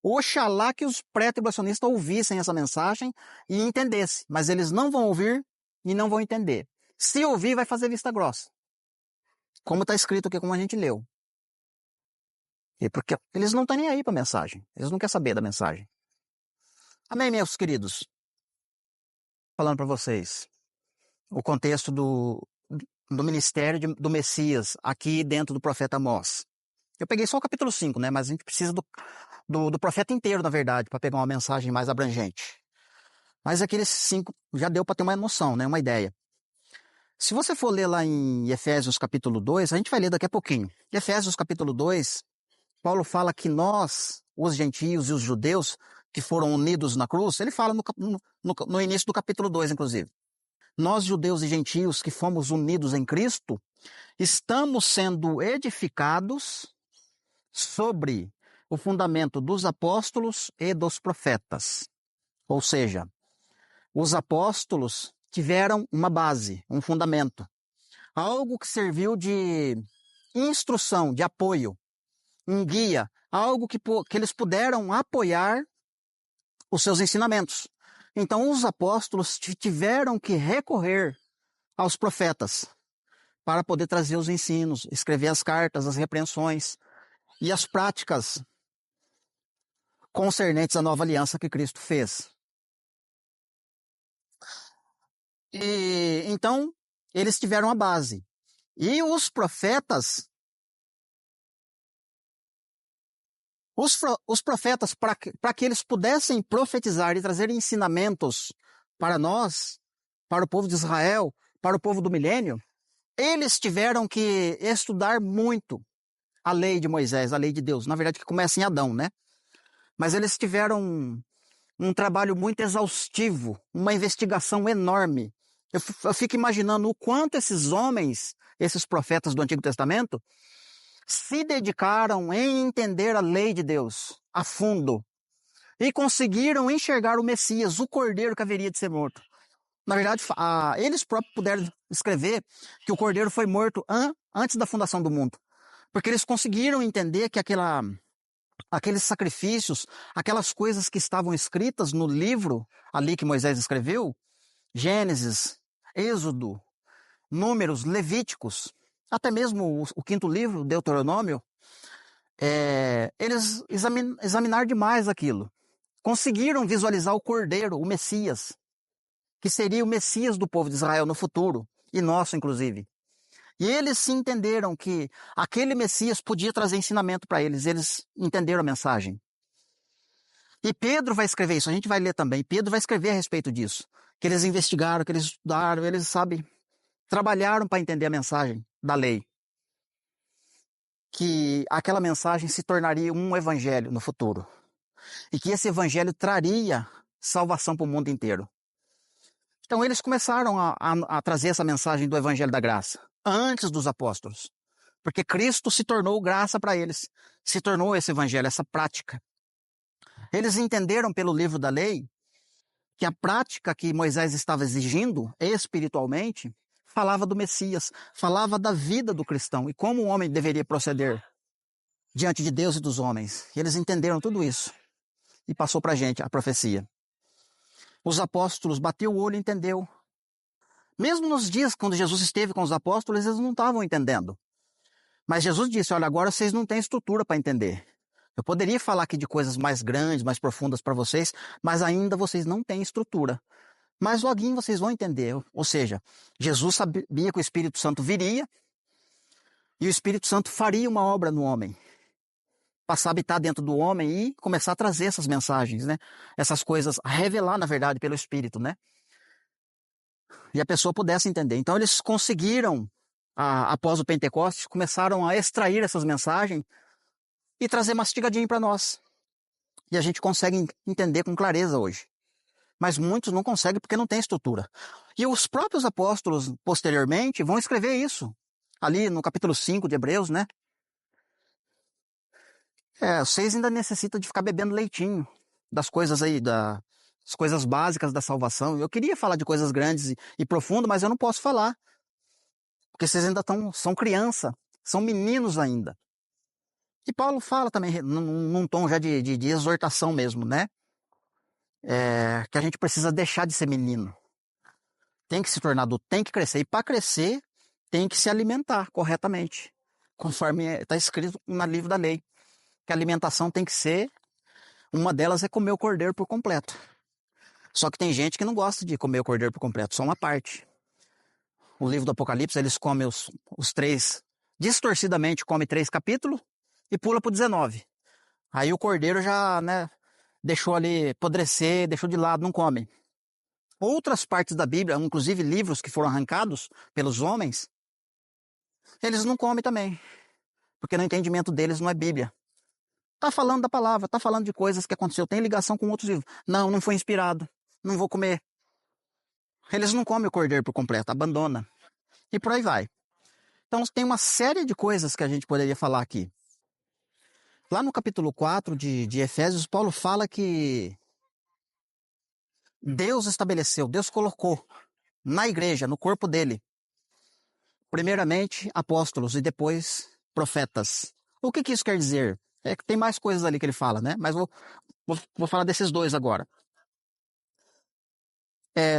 Oxalá que os pré-tribulacionistas ouvissem essa mensagem e entendessem. Mas eles não vão ouvir e não vão entender. Se ouvir, vai fazer vista grossa. como está escrito aqui, como a gente leu. E porque eles não estão nem aí para a mensagem. Eles não querem saber da mensagem. Amém, meus queridos? Falando para vocês o contexto do ministério do Messias aqui dentro do profeta Amós. Eu peguei só o capítulo 5, né? Mas a gente precisa do profeta inteiro, na verdade, para pegar uma mensagem mais abrangente. Mas aqueles 5 já deu para ter uma noção, né? Uma ideia. Se você for ler lá em Efésios capítulo 2, a gente vai ler daqui a pouquinho. Em Efésios capítulo 2, Paulo fala que nós, os gentios e os judeus, que foram unidos na cruz, ele fala no início do capítulo 2, inclusive. Nós, judeus e gentios, que fomos unidos em Cristo, estamos sendo edificados sobre o fundamento dos apóstolos e dos profetas. Ou seja, os apóstolos tiveram uma base, um fundamento, algo que serviu de instrução, de apoio, um guia, algo que eles puderam apoiar os seus ensinamentos. Então, os apóstolos tiveram que recorrer aos profetas para poder trazer os ensinos, escrever as cartas, as repreensões e as práticas concernentes à nova aliança que Cristo fez. E então, eles tiveram a base. E os profetas, para que eles pudessem profetizar e trazer ensinamentos para nós, para o povo de Israel, para o povo do milênio, eles tiveram que estudar muito a lei de Moisés, a lei de Deus. Na verdade, que começa em Adão, né? Mas eles tiveram um trabalho muito exaustivo, uma investigação enorme. Eu fico imaginando o quanto esses homens, esses profetas do Antigo Testamento, se dedicaram em entender a lei de Deus a fundo e conseguiram enxergar o Messias, o Cordeiro que haveria de ser morto. Na verdade, eles próprios puderam escrever que o Cordeiro foi morto antes da fundação do mundo, porque eles conseguiram entender que aqueles sacrifícios, aquelas coisas que estavam escritas no livro ali que Moisés escreveu, Gênesis, Êxodo, Números, Levíticos, até mesmo o quinto livro, Deuteronômio, eles examinaram demais aquilo. Conseguiram visualizar o Cordeiro, o Messias, que seria o Messias do povo de Israel no futuro, e nosso inclusive. E eles se entenderam que aquele Messias podia trazer ensinamento para eles. Eles entenderam a mensagem. E Pedro vai escrever isso, a gente vai ler também. Pedro vai escrever a respeito disso. Que eles investigaram, que eles estudaram, eles, trabalharam para entender a mensagem da lei. Que aquela mensagem se tornaria um evangelho no futuro. E que esse evangelho traria salvação para o mundo inteiro. Então eles começaram a trazer essa mensagem do evangelho da graça, antes dos apóstolos. Porque Cristo se tornou graça para eles, se tornou esse evangelho, essa prática. Eles entenderam pelo livro da lei que a prática que Moisés estava exigindo espiritualmente falava do Messias, falava da vida do cristão e como o homem deveria proceder diante de Deus e dos homens. E eles entenderam tudo isso e passou para a gente a profecia. Os apóstolos bateu o olho e entendeu. Mesmo nos dias quando Jesus esteve com os apóstolos, eles não estavam entendendo. Mas Jesus disse, olha, agora vocês não têm estrutura para entender. Eu poderia falar aqui de coisas mais grandes, mais profundas para vocês, mas ainda vocês não têm estrutura. Mas loguinho vocês vão entender. Ou seja, Jesus sabia que o Espírito Santo viria e o Espírito Santo faria uma obra no homem. Passar a habitar dentro do homem e começar a trazer essas mensagens, né? Essas coisas, a revelar, na verdade, pelo Espírito, né? E a pessoa pudesse entender. Então eles conseguiram, após o Pentecostes, começaram a extrair essas mensagens e trazer mastigadinho para nós. E a gente consegue entender com clareza hoje. Mas muitos não conseguem porque não tem estrutura. E os próprios apóstolos, posteriormente, vão escrever isso. Ali no capítulo 5 de Hebreus, né? Vocês ainda necessitam de ficar bebendo leitinho das coisas aí, das coisas básicas da salvação. Eu queria falar de coisas grandes e profundas, mas eu não posso falar. Porque vocês ainda são criança, são meninos ainda. E Paulo fala também, num tom já de exortação mesmo, né? Que a gente precisa deixar de ser menino. Tem que se tornar adulto, tem que crescer. E para crescer, tem que se alimentar corretamente, conforme está escrito no livro da lei. Que a alimentação tem que ser, uma delas é comer o cordeiro por completo. Só que tem gente que não gosta de comer o cordeiro por completo, só uma parte. O livro do Apocalipse, eles comem os 3, distorcidamente come 3 capítulos e pula para o 19. Aí o cordeiro já, né, deixou ali apodrecer, deixou de lado, não come. Outras partes da Bíblia, inclusive livros que foram arrancados pelos homens, eles não comem também, porque no entendimento deles não é Bíblia. Tá falando da palavra, tá falando de coisas que aconteceu, tem ligação com outros livros. Não, não foi inspirado, não vou comer. Eles não comem o cordeiro por completo, abandona. E por aí vai. Então tem uma série de coisas que a gente poderia falar aqui. Lá no capítulo 4 de Efésios, Paulo fala que Deus estabeleceu, Deus colocou na igreja, no corpo dele, primeiramente apóstolos e depois profetas. O que isso quer dizer? É que tem mais coisas ali que ele fala, né? Mas vou falar desses dois agora.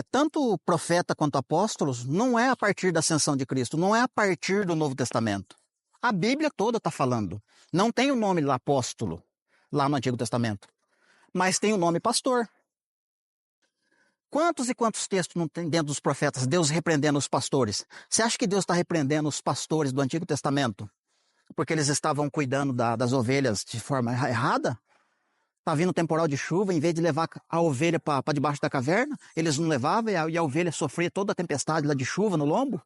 Tanto profeta quanto apóstolos não é a partir da ascensão de Cristo, não é a partir do Novo Testamento. A Bíblia toda está falando. Não tem o nome lá apóstolo, lá no Antigo Testamento. Mas tem o nome pastor. Quantos e quantos textos não tem dentro dos profetas, Deus repreendendo os pastores? Você acha que Deus está repreendendo os pastores do Antigo Testamento? Porque eles estavam cuidando das ovelhas de forma errada? Tá vindo temporal de chuva, em vez de levar a ovelha para debaixo da caverna, eles não levavam e a ovelha sofria toda a tempestade lá de chuva no lombo?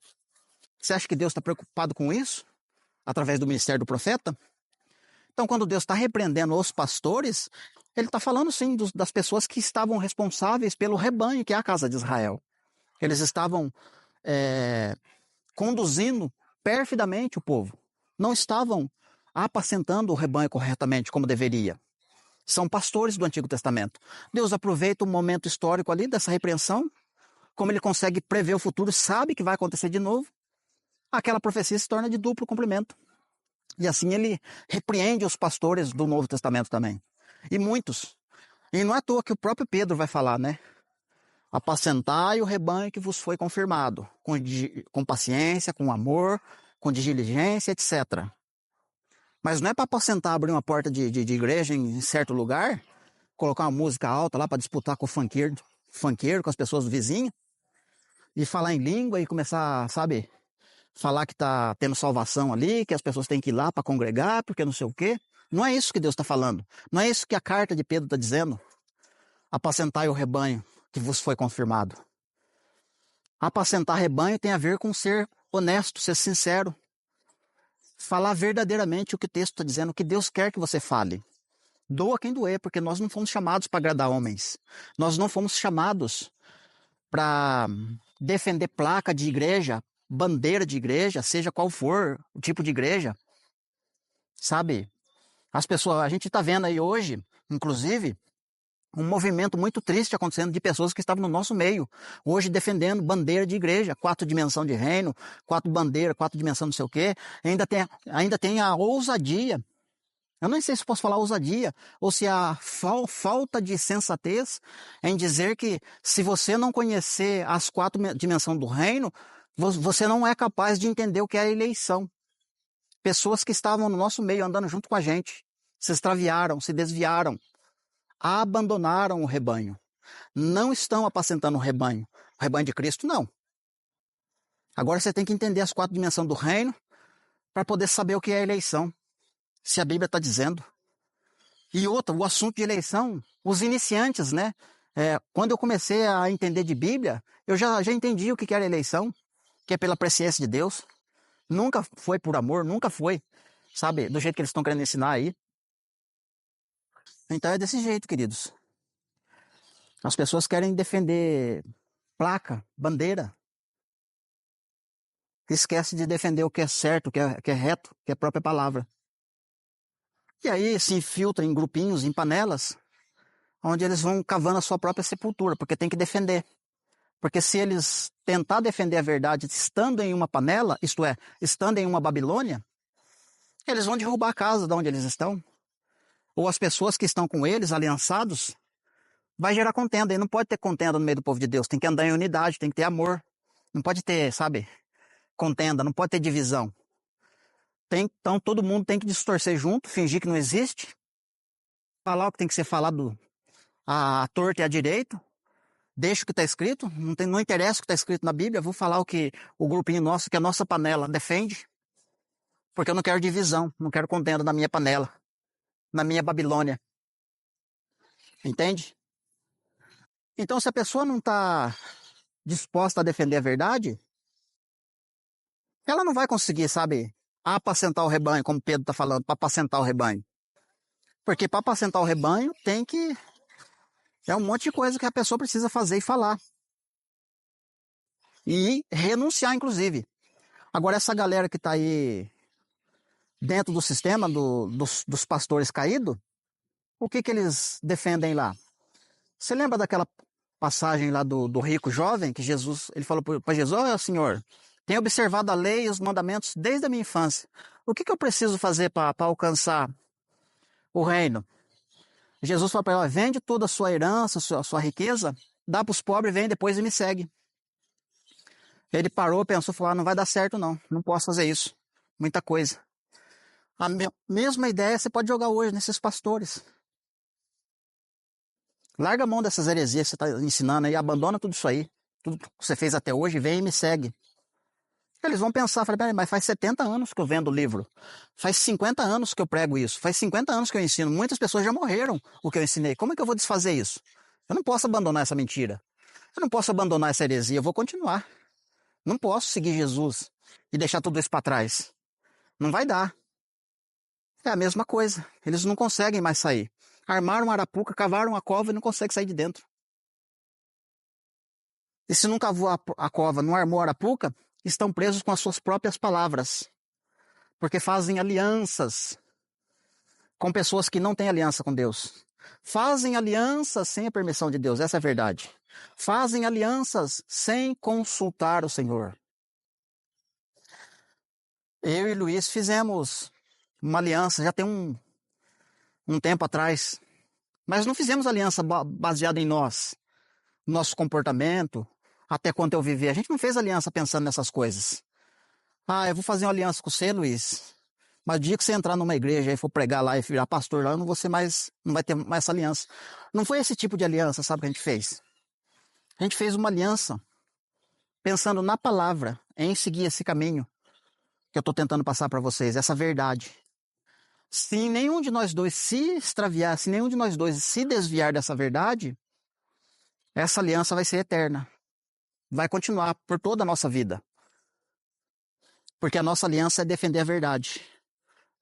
Você acha que Deus está preocupado com isso? Através do ministério do profeta? Então, quando Deus está repreendendo os pastores, ele está falando sim das pessoas que estavam responsáveis pelo rebanho, que é a casa de Israel. Eles estavam conduzindo perfidamente o povo. Não estavam apacentando o rebanho corretamente como deveria. São pastores do Antigo Testamento. Deus aproveita o momento histórico ali dessa repreensão, como ele consegue prever o futuro, sabe que vai acontecer de novo, aquela profecia se torna de duplo cumprimento. E assim ele repreende os pastores do Novo Testamento também. E muitos. E não é à toa que o próprio Pedro vai falar, né? Apacentai o rebanho que vos foi confirmado, com paciência, com amor, com diligência, etc. Mas não é para apacentar, abrir uma porta de igreja em certo lugar, colocar uma música alta lá para disputar com o funkeiro, com as pessoas do vizinho, e falar em língua e começar, sabe, falar que está tendo salvação ali, que as pessoas têm que ir lá para congregar, porque não sei o quê. Não é isso que Deus está falando. Não é isso que a carta de Pedro está dizendo. Apacentai o rebanho que vos foi confirmado. Apacentar rebanho tem a ver com ser honesto, ser sincero. Falar verdadeiramente o que o texto está dizendo, o que Deus quer que você fale. Doa quem doer, porque nós não fomos chamados para agradar homens. Nós não fomos chamados para defender placa de igreja, bandeira de igreja, seja qual for o tipo de igreja. Sabe? As pessoas, a gente está vendo aí hoje, inclusive, um movimento muito triste acontecendo de pessoas que estavam no nosso meio, hoje defendendo bandeira de igreja, 4 dimensões de reino, 4 bandeiras, 4 dimensões não sei o quê, ainda tem a ousadia, eu nem sei se posso falar ousadia, ou se a falta de sensatez em dizer que se você não conhecer as 4 dimensões do reino, você não é capaz de entender o que é a eleição. Pessoas que estavam no nosso meio, andando junto com a gente, se extraviaram, se desviaram, abandonaram o rebanho. Não estão apacentando o rebanho de Cristo, não. Agora você tem que entender as 4 dimensões do reino para poder saber o que é eleição, se a Bíblia está dizendo. E outra, o assunto de eleição, os iniciantes, né? Quando eu comecei a entender de Bíblia, eu já entendi o que era eleição, que é pela presciência de Deus. Nunca foi por amor, nunca foi, sabe, do jeito que eles estão querendo ensinar aí. Então é desse jeito, queridos. As pessoas querem defender placa, bandeira. Esquece de defender o que é certo, o que é reto, que é a própria palavra. E aí se infiltra em grupinhos, em panelas, onde eles vão cavando a sua própria sepultura, porque tem que defender. Porque se eles tentar defender a verdade estando em uma panela, isto é, estando em uma Babilônia, eles vão derrubar a casa de onde eles estão. Ou as pessoas que estão com eles, aliançados, vai gerar contenda. E não pode ter contenda no meio do povo de Deus. Tem que andar em unidade, tem que ter amor. Não pode ter, sabe, contenda, não pode ter divisão. Então todo mundo tem que distorcer junto, fingir que não existe, falar o que tem que ser falado à torta e à direita, deixa o que está escrito, não interessa o que está escrito na Bíblia, vou falar o que o grupinho nosso, que a nossa panela defende, porque eu não quero divisão, não quero contenda na minha panela, na minha Babilônia. Entende? Então, se a pessoa não está disposta a defender a verdade, ela não vai conseguir, sabe, apacentar o rebanho, como Pedro está falando, para apacentar o rebanho. Porque para apacentar o rebanho tem que... É um monte de coisa que a pessoa precisa fazer e falar. E renunciar, inclusive. Agora, essa galera que está aí dentro do sistema dos pastores caídos, o que eles defendem lá? Você lembra daquela passagem lá do rico jovem, que Jesus, ele falou para Jesus, ó Senhor, tenho observado a lei e os mandamentos desde a minha infância. O que eu preciso fazer para alcançar o reino? Jesus falou para ele, vende toda a sua herança, a sua riqueza, dá para os pobres, vem depois e me segue. Ele parou, pensou, falou, não vai dar certo não posso fazer isso. Muita coisa. A mesma ideia você pode jogar hoje nesses pastores. Larga a mão dessas heresias que você está ensinando aí, abandona tudo isso aí, tudo que você fez até hoje, vem e me segue. Eles vão pensar, mas faz 70 anos que eu vendo o livro, faz 50 anos que eu prego isso, faz 50 anos que eu ensino, muitas pessoas já morreram o que eu ensinei, como é que eu vou desfazer isso? Eu não posso abandonar essa mentira, eu não posso abandonar essa heresia, eu vou continuar. Não posso seguir Jesus e deixar tudo isso para trás. Não vai dar. É a mesma coisa, eles não conseguem mais sair. Armaram uma arapuca, cavaram a cova e não conseguem sair de dentro. E se não cavou a cova, não armou a arapuca, estão presos com as suas próprias palavras. Porque fazem alianças com pessoas que não têm aliança com Deus. Fazem alianças sem a permissão de Deus, essa é a verdade. Fazem alianças sem consultar o Senhor. Eu e Luiz fizemos uma aliança, já tem um tempo atrás, mas não fizemos aliança baseada em nós, nosso comportamento, até quanto eu viver. A gente não fez aliança pensando nessas coisas. Eu vou fazer uma aliança com você, Luiz, mas o dia que você entrar numa igreja e for pregar lá e virar pastor lá, eu não vou ser mais, não vai ter mais essa aliança. Não foi esse tipo de aliança, sabe, que a gente fez? A gente fez uma aliança pensando na palavra, em seguir esse caminho que eu estou tentando passar para vocês, essa verdade. Se nenhum de nós dois se extraviar, se nenhum de nós dois se desviar dessa verdade, essa aliança vai ser eterna. Vai continuar por toda a nossa vida. Porque a nossa aliança é defender a verdade.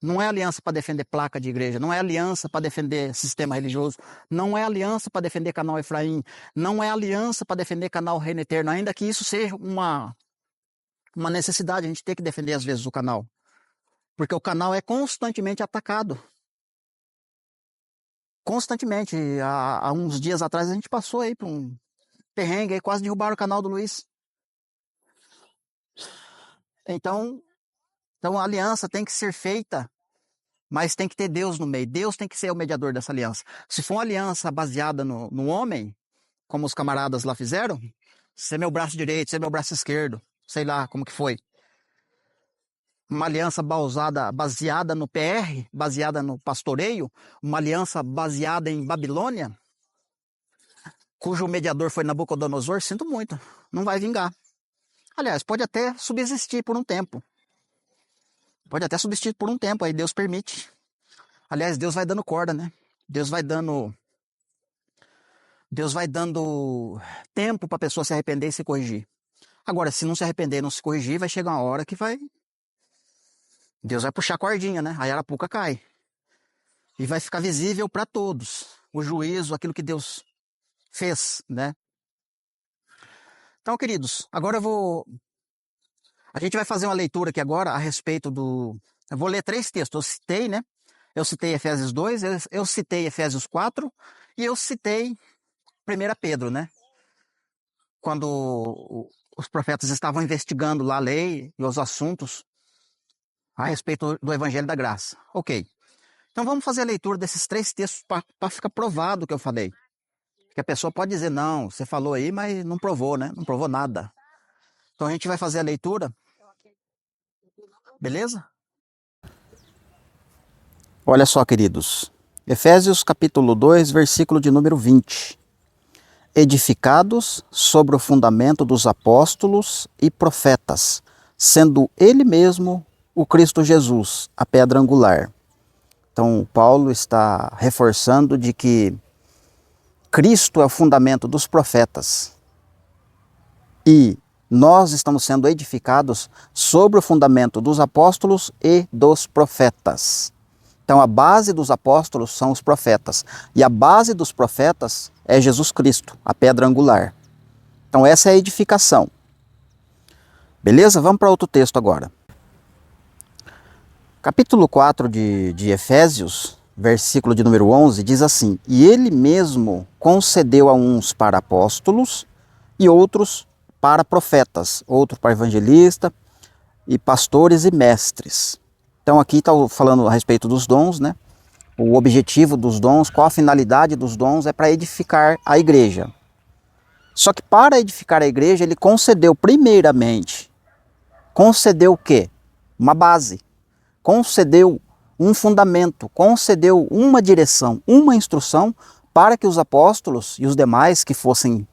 Não é aliança para defender placa de igreja, não é aliança para defender sistema religioso, não é aliança para defender canal Efraim, não é aliança para defender canal Reino Eterno, ainda que isso seja uma necessidade, a gente tem que defender às vezes o canal. Porque o canal é constantemente atacado. Constantemente. Há uns dias atrás a gente passou aí por um perrengue, aí quase derrubaram o canal do Luiz. Então a aliança tem que ser feita, mas tem que ter Deus no meio. Deus tem que ser o mediador dessa aliança. Se for uma aliança baseada no homem, como os camaradas lá fizeram, você é meu braço direito, você é meu braço esquerdo, sei lá como que foi. Uma aliança baseada no PR, baseada no pastoreio, uma aliança baseada em Babilônia, cujo mediador foi Nabucodonosor, sinto muito, não vai vingar. Aliás, pode até subsistir por um tempo. Pode até subsistir por um tempo, aí Deus permite. Aliás, Deus vai dando corda, né? Deus vai dando tempo para a pessoa se arrepender e se corrigir. Agora, se não se arrepender e não se corrigir, vai chegar uma hora que Deus vai puxar a cordinha, né? Aí a arapuca cai. E vai ficar visível para todos o juízo, aquilo que Deus fez, né? Então, queridos, agora a gente vai fazer uma leitura aqui agora a respeito eu vou ler 3 textos. Eu citei, né? Eu citei Efésios 2, eu citei Efésios 4 e eu citei 1 Pedro, né? Quando os profetas estavam investigando lá a lei e os assuntos a respeito do Evangelho da Graça. Ok. Então vamos fazer a leitura desses 3 textos para ficar provado o que eu falei. Porque a pessoa pode dizer, não, você falou aí, mas não provou, né? Não provou nada. Então a gente vai fazer a leitura Beleza? Olha só, queridos. Efésios capítulo 2, versículo de número 20. Edificados sobre o fundamento dos apóstolos e profetas, sendo ele mesmo o Cristo Jesus, a pedra angular. Então, Paulo está reforçando de que Cristo é o fundamento dos profetas e nós estamos sendo edificados sobre o fundamento dos apóstolos e dos profetas. Então, a base dos apóstolos são os profetas e a base dos profetas é Jesus Cristo, a pedra angular. Então, essa é a edificação. Beleza? Vamos para outro texto agora. Capítulo 4 de Efésios, versículo de número 11, diz assim: E ele mesmo concedeu a uns para apóstolos e outros para profetas, outros para evangelistas e pastores e mestres. Então aqui está falando a respeito dos dons, né? O objetivo dos dons, qual a finalidade dos dons é para edificar a igreja. Só que para edificar a igreja ele concedeu primeiramente, concedeu o quê? Uma base. Concedeu um fundamento, concedeu uma direção, uma instrução para que os apóstolos e os demais que fossem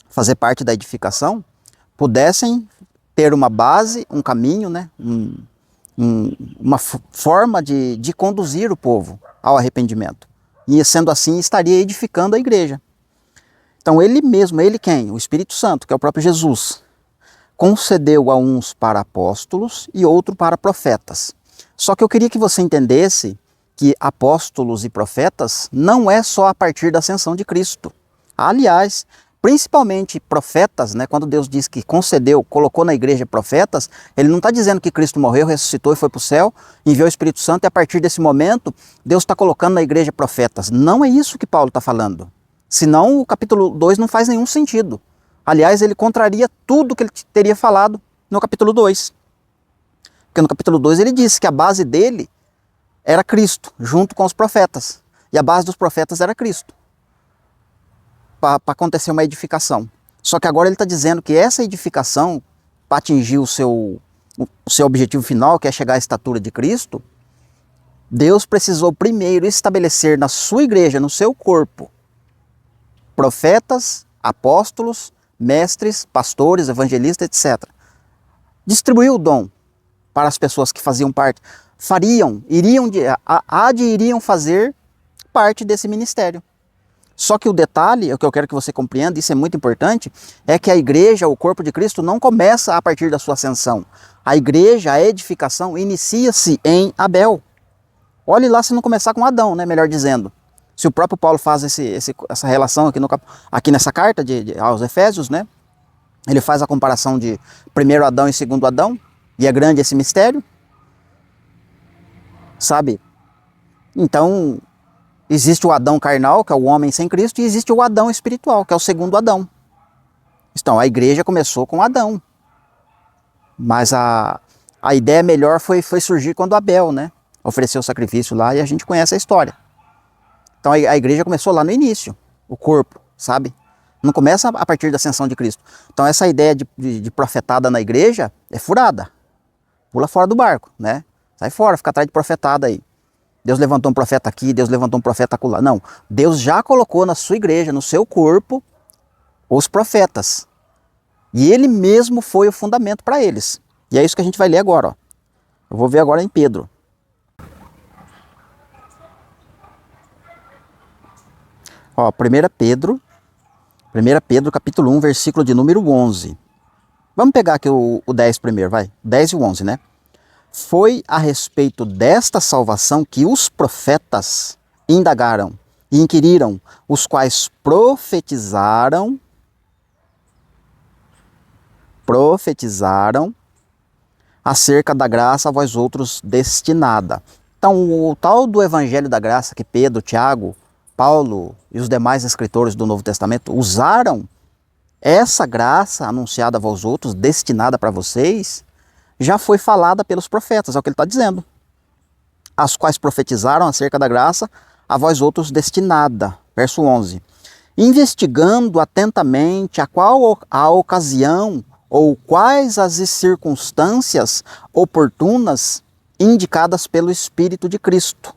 fazer parte da edificação pudessem ter uma base, um caminho, né? Uma forma de conduzir o povo ao arrependimento. E sendo assim, estaria edificando a igreja. Então ele mesmo, ele quem? O Espírito Santo, que é o próprio Jesus, concedeu a uns para apóstolos e outro para profetas. Só que eu queria que você entendesse que apóstolos e profetas não é só a partir da ascensão de Cristo. Aliás, principalmente profetas, né, quando Deus diz que concedeu, colocou na igreja profetas, ele não está dizendo que Cristo morreu, ressuscitou e foi para o céu, enviou o Espírito Santo e a partir desse momento Deus está colocando na igreja profetas. Não é isso que Paulo está falando. Senão o capítulo 2 não faz nenhum sentido. Aliás, ele contraria tudo que ele teria falado no capítulo 2. Porque no capítulo 2 ele disse que a base dele era Cristo, junto com os profetas. E a base dos profetas era Cristo. Para acontecer uma edificação. Só que agora ele está dizendo que essa edificação, para atingir o seu objetivo final, que é chegar à estatura de Cristo, Deus precisou primeiro estabelecer na sua igreja, no seu corpo, profetas, apóstolos, mestres, pastores, evangelistas, etc. Distribuiu o dom para as pessoas que faziam parte, iriam fazer parte desse ministério. Só que o detalhe, o que eu quero que você compreenda, isso é muito importante, é que a igreja, o corpo de Cristo, não começa a partir da sua ascensão. A igreja, a edificação, inicia-se em Abel. Olhe lá se não começar com Adão, né, melhor dizendo. Se o próprio Paulo faz essa relação aqui nessa carta aos Efésios, né, ele faz a comparação de primeiro Adão e segundo Adão, e é grande esse mistério, sabe? Então, existe o Adão carnal, que é o homem sem Cristo, e existe o Adão espiritual, que é o segundo Adão. Então, a igreja começou com Adão. Mas a ideia melhor foi surgir quando Abel, né, ofereceu o sacrifício lá, e a gente conhece a história. Então, a igreja começou lá no início, o corpo, sabe? Não começa a partir da ascensão de Cristo. Então, essa ideia de profetada na igreja é furada. Pula fora do barco, né? Sai fora, fica atrás de profetada aí. Deus levantou um profeta aqui, Deus levantou um profeta acolá. Não, Deus já colocou na sua igreja, no seu corpo, os profetas. E ele mesmo foi o fundamento para eles. E é isso que a gente vai ler agora, ó. Eu vou ver agora em Pedro. Ó, 1 Pedro capítulo 1, versículo de número 11. Vamos pegar aqui o 10 primeiro, vai. 10 e o 11, né? Foi a respeito desta salvação que os profetas indagaram e inquiriram, os quais profetizaram acerca da graça a vós outros destinada. Então, o tal do evangelho da graça que Pedro, Tiago, Paulo e os demais escritores do Novo Testamento usaram, essa graça anunciada a vós outros, destinada para vocês, já foi falada pelos profetas, é o que ele está dizendo. As quais profetizaram acerca da graça a vós outros destinada. Verso 11. Investigando atentamente a qual a ocasião ou quais as circunstâncias oportunas indicadas pelo Espírito de Cristo,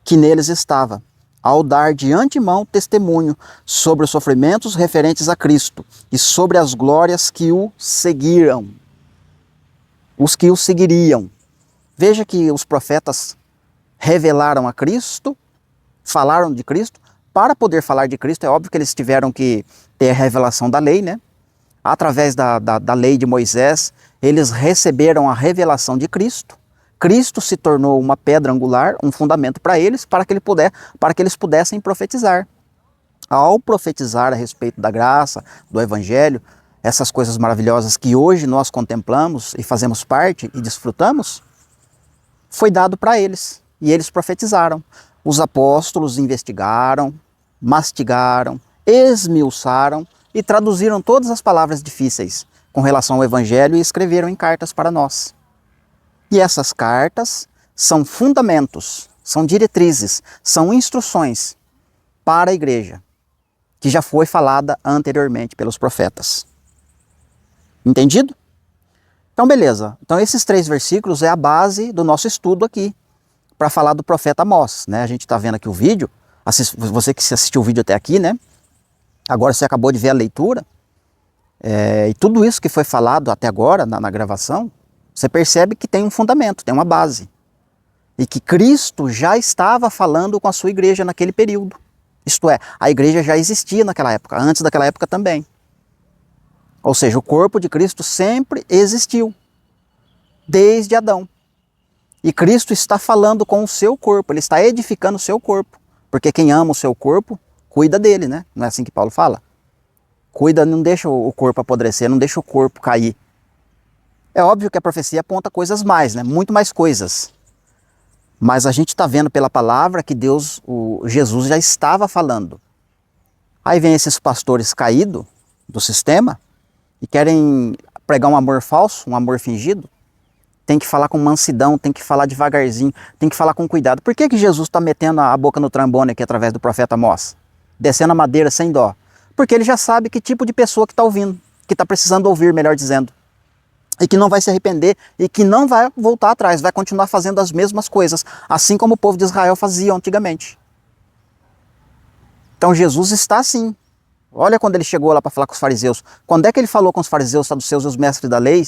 que neles estava, ao dar de antemão testemunho sobre os sofrimentos referentes a Cristo e sobre as glórias que o seguiram, os que o seguiriam. Veja que os profetas revelaram a Cristo, falaram de Cristo. Para poder falar de Cristo, é óbvio que eles tiveram que ter a revelação da lei, né? Através da lei de Moisés, eles receberam a revelação de Cristo. Cristo se tornou uma pedra angular, um fundamento para eles, para que eles pudessem profetizar. Ao profetizar a respeito da graça, do Evangelho, essas coisas maravilhosas que hoje nós contemplamos e fazemos parte e desfrutamos, foi dado para eles e eles profetizaram. Os apóstolos investigaram, mastigaram, esmiuçaram e traduziram todas as palavras difíceis com relação ao Evangelho e escreveram em cartas para nós. E essas cartas são fundamentos, são diretrizes, são instruções para a igreja, que já foi falada anteriormente pelos profetas. Entendido? Então, beleza. Então, esses 3 versículos é a base do nosso estudo aqui, para falar do profeta Amós, né? A gente está vendo aqui o vídeo, você que assistiu o vídeo até aqui, né? Agora você acabou de ver a leitura, e tudo isso que foi falado até agora na gravação, você percebe que tem um fundamento, tem uma base. E que Cristo já estava falando com a sua igreja naquele período. Isto é, a igreja já existia naquela época, antes daquela época também. Ou seja, o corpo de Cristo sempre existiu, desde Adão. E Cristo está falando com o seu corpo, ele está edificando o seu corpo. Porque quem ama o seu corpo, cuida dele, né? Não é assim que Paulo fala? Cuida, não deixa o corpo apodrecer, não deixa o corpo cair. É óbvio que a profecia aponta coisas mais, né? Muito mais coisas. Mas a gente está vendo pela palavra que Jesus já estava falando. Aí vem esses pastores caídos do sistema e querem pregar um amor falso, um amor fingido. Tem que falar com mansidão, tem que falar devagarzinho, tem que falar com cuidado. Por que Jesus está metendo a boca no trombone aqui através do profeta Amós? Descendo a madeira sem dó? Porque ele já sabe que tipo de pessoa que está ouvindo, que está precisando ouvir, melhor dizendo. E que não vai se arrepender e que não vai voltar atrás, vai continuar fazendo as mesmas coisas, assim como o povo de Israel fazia antigamente. Então Jesus está assim. Olha quando ele chegou lá para falar com os fariseus. Quando é que ele falou com os fariseus, saduceus e os mestres da lei?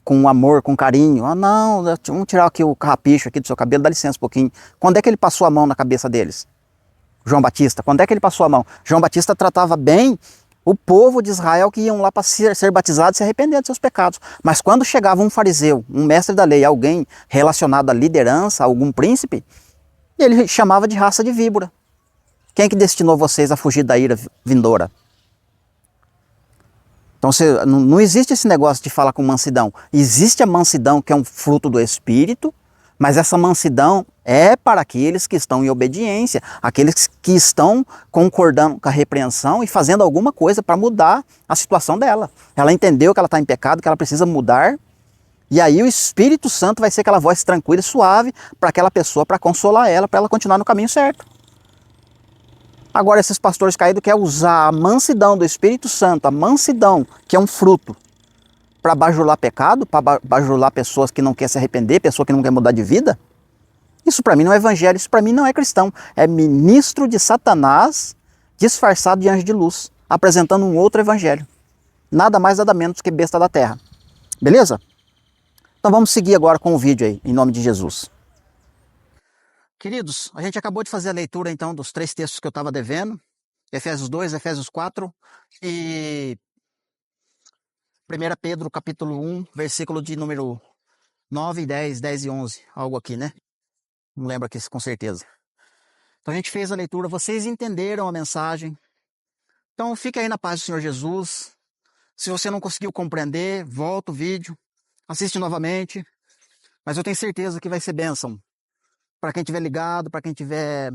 Com amor, com carinho. Ah, não, vamos tirar aqui o carrapicho aqui do seu cabelo, dá licença um pouquinho. Quando é que ele passou a mão na cabeça deles? João Batista. Quando é que ele passou a mão? João Batista tratava bem o povo de Israel que iam lá para ser batizados e se arrepender dos seus pecados. Mas quando chegava um fariseu, um mestre da lei, alguém relacionado à liderança, algum príncipe, ele chamava de raça de víbora. Quem é que destinou vocês a fugir da ira vindoura? Então não existe esse negócio de falar com mansidão. Existe a mansidão que é um fruto do Espírito, mas essa mansidão é para aqueles que estão em obediência, aqueles que estão concordando com a repreensão e fazendo alguma coisa para mudar a situação dela. Ela entendeu que ela está em pecado, que ela precisa mudar, e aí o Espírito Santo vai ser aquela voz tranquila e suave para aquela pessoa, para consolar ela, para ela continuar no caminho certo. Agora esses pastores caídos querem usar a mansidão do Espírito Santo, a mansidão, que é um fruto, para bajular pecado, para bajular pessoas que não querem se arrepender, pessoas que não querem mudar de vida. Isso para mim não é evangelho, isso para mim não é cristão. É ministro de Satanás disfarçado de anjo de luz, apresentando um outro evangelho. Nada mais, nada menos que besta da terra. Beleza? Então vamos seguir agora com o vídeo aí, em nome de Jesus. Queridos, a gente acabou de fazer a leitura então dos 3 textos que eu estava devendo. Efésios 2, Efésios 4 e 1 Pedro capítulo 1, versículo de número 9, 10, 10 e 11. Algo aqui, né? Não lembro aqui com certeza. Então a gente fez a leitura, vocês entenderam a mensagem. Então fique aí na paz do Senhor Jesus. Se você não conseguiu compreender, volta o vídeo, assiste novamente. Mas eu tenho certeza que vai ser bênção. Para quem estiver ligado, para quem estiver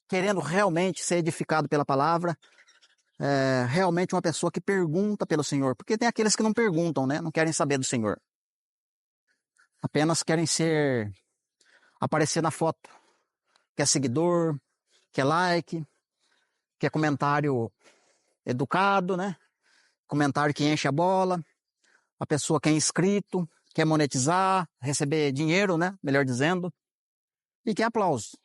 querendo realmente ser edificado pela palavra, realmente uma pessoa que pergunta pelo Senhor. Porque tem aqueles que não perguntam, né? Não querem saber do Senhor. Apenas querem aparecer na foto. Quer seguidor, quer like, quer comentário educado, né? Comentário que enche a bola. A pessoa quer inscrito, quer monetizar, receber dinheiro, né? Melhor dizendo, e quer aplauso.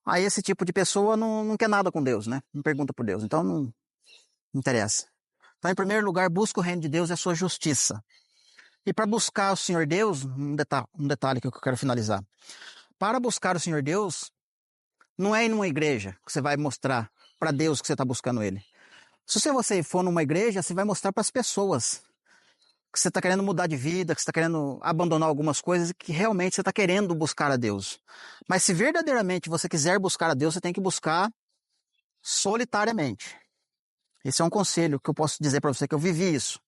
Aí esse tipo de pessoa não quer nada com Deus, né? Não pergunta por Deus, então não interessa. Então, em primeiro lugar, busca o reino de Deus e a sua justiça. E para buscar o Senhor Deus, um detalhe que eu quero finalizar. Para buscar o Senhor Deus, não é ir numa igreja que você vai mostrar para Deus que você está buscando Ele. Se você for numa igreja, você vai mostrar para as pessoas que você está querendo mudar de vida, que você está querendo abandonar algumas coisas e que realmente você está querendo buscar a Deus. Mas se verdadeiramente você quiser buscar a Deus, você tem que buscar solitariamente. Esse é um conselho que eu posso dizer para você, que eu vivi isso.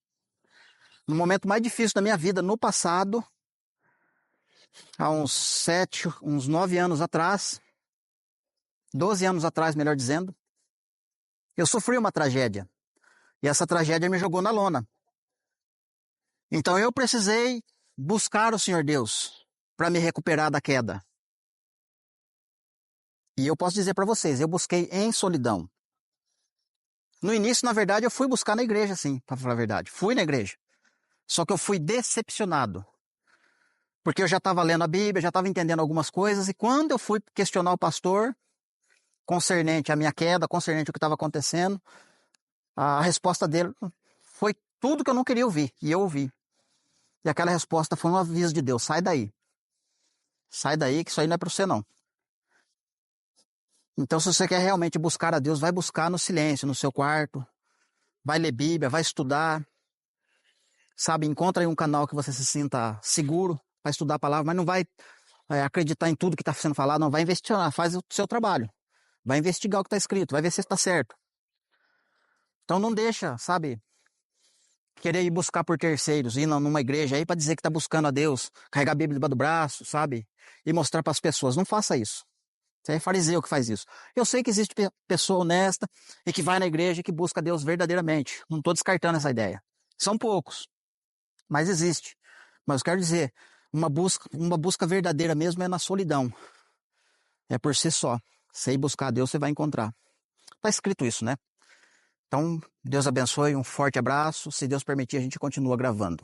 No momento mais difícil da minha vida, no passado, há uns 9 anos atrás, 12 anos atrás, melhor dizendo, eu sofri uma tragédia. E essa tragédia me jogou na lona. Então eu precisei buscar o Senhor Deus para me recuperar da queda. E eu posso dizer para vocês, eu busquei em solidão. No início, na verdade, eu fui buscar na igreja, sim, para falar a verdade. Fui na igreja. Só que eu fui decepcionado. Porque eu já estava lendo a Bíblia, já estava entendendo algumas coisas, e quando eu fui questionar o pastor, concernente à minha queda, concernente ao que estava acontecendo, a resposta dele foi tudo que eu não queria ouvir, e eu ouvi. E aquela resposta foi um aviso de Deus: sai daí. Sai daí, que isso aí não é para você não. Então, se você quer realmente buscar a Deus, vai buscar no silêncio, no seu quarto, vai ler Bíblia, vai estudar, sabe, encontra aí um canal que você se sinta seguro para estudar a palavra, mas não vai acreditar em tudo que está sendo falado, não vai investigar, faz o seu trabalho, vai investigar o que está escrito, vai ver se está certo. Então não deixa, sabe, querer ir buscar por terceiros, ir numa igreja aí para dizer que está buscando a Deus, carregar a Bíblia debaixo do braço, sabe, e mostrar para as pessoas. Não faça isso. Você é fariseu que faz isso. Eu sei que existe pessoa honesta e que vai na igreja e que busca Deus verdadeiramente. Não estou descartando essa ideia. São poucos, mas existe. Mas eu quero dizer, uma busca verdadeira mesmo é na solidão. É por si só. Você ir buscar a Deus, você vai encontrar. Está escrito isso, né? Então, Deus abençoe, um forte abraço. Se Deus permitir, a gente continua gravando.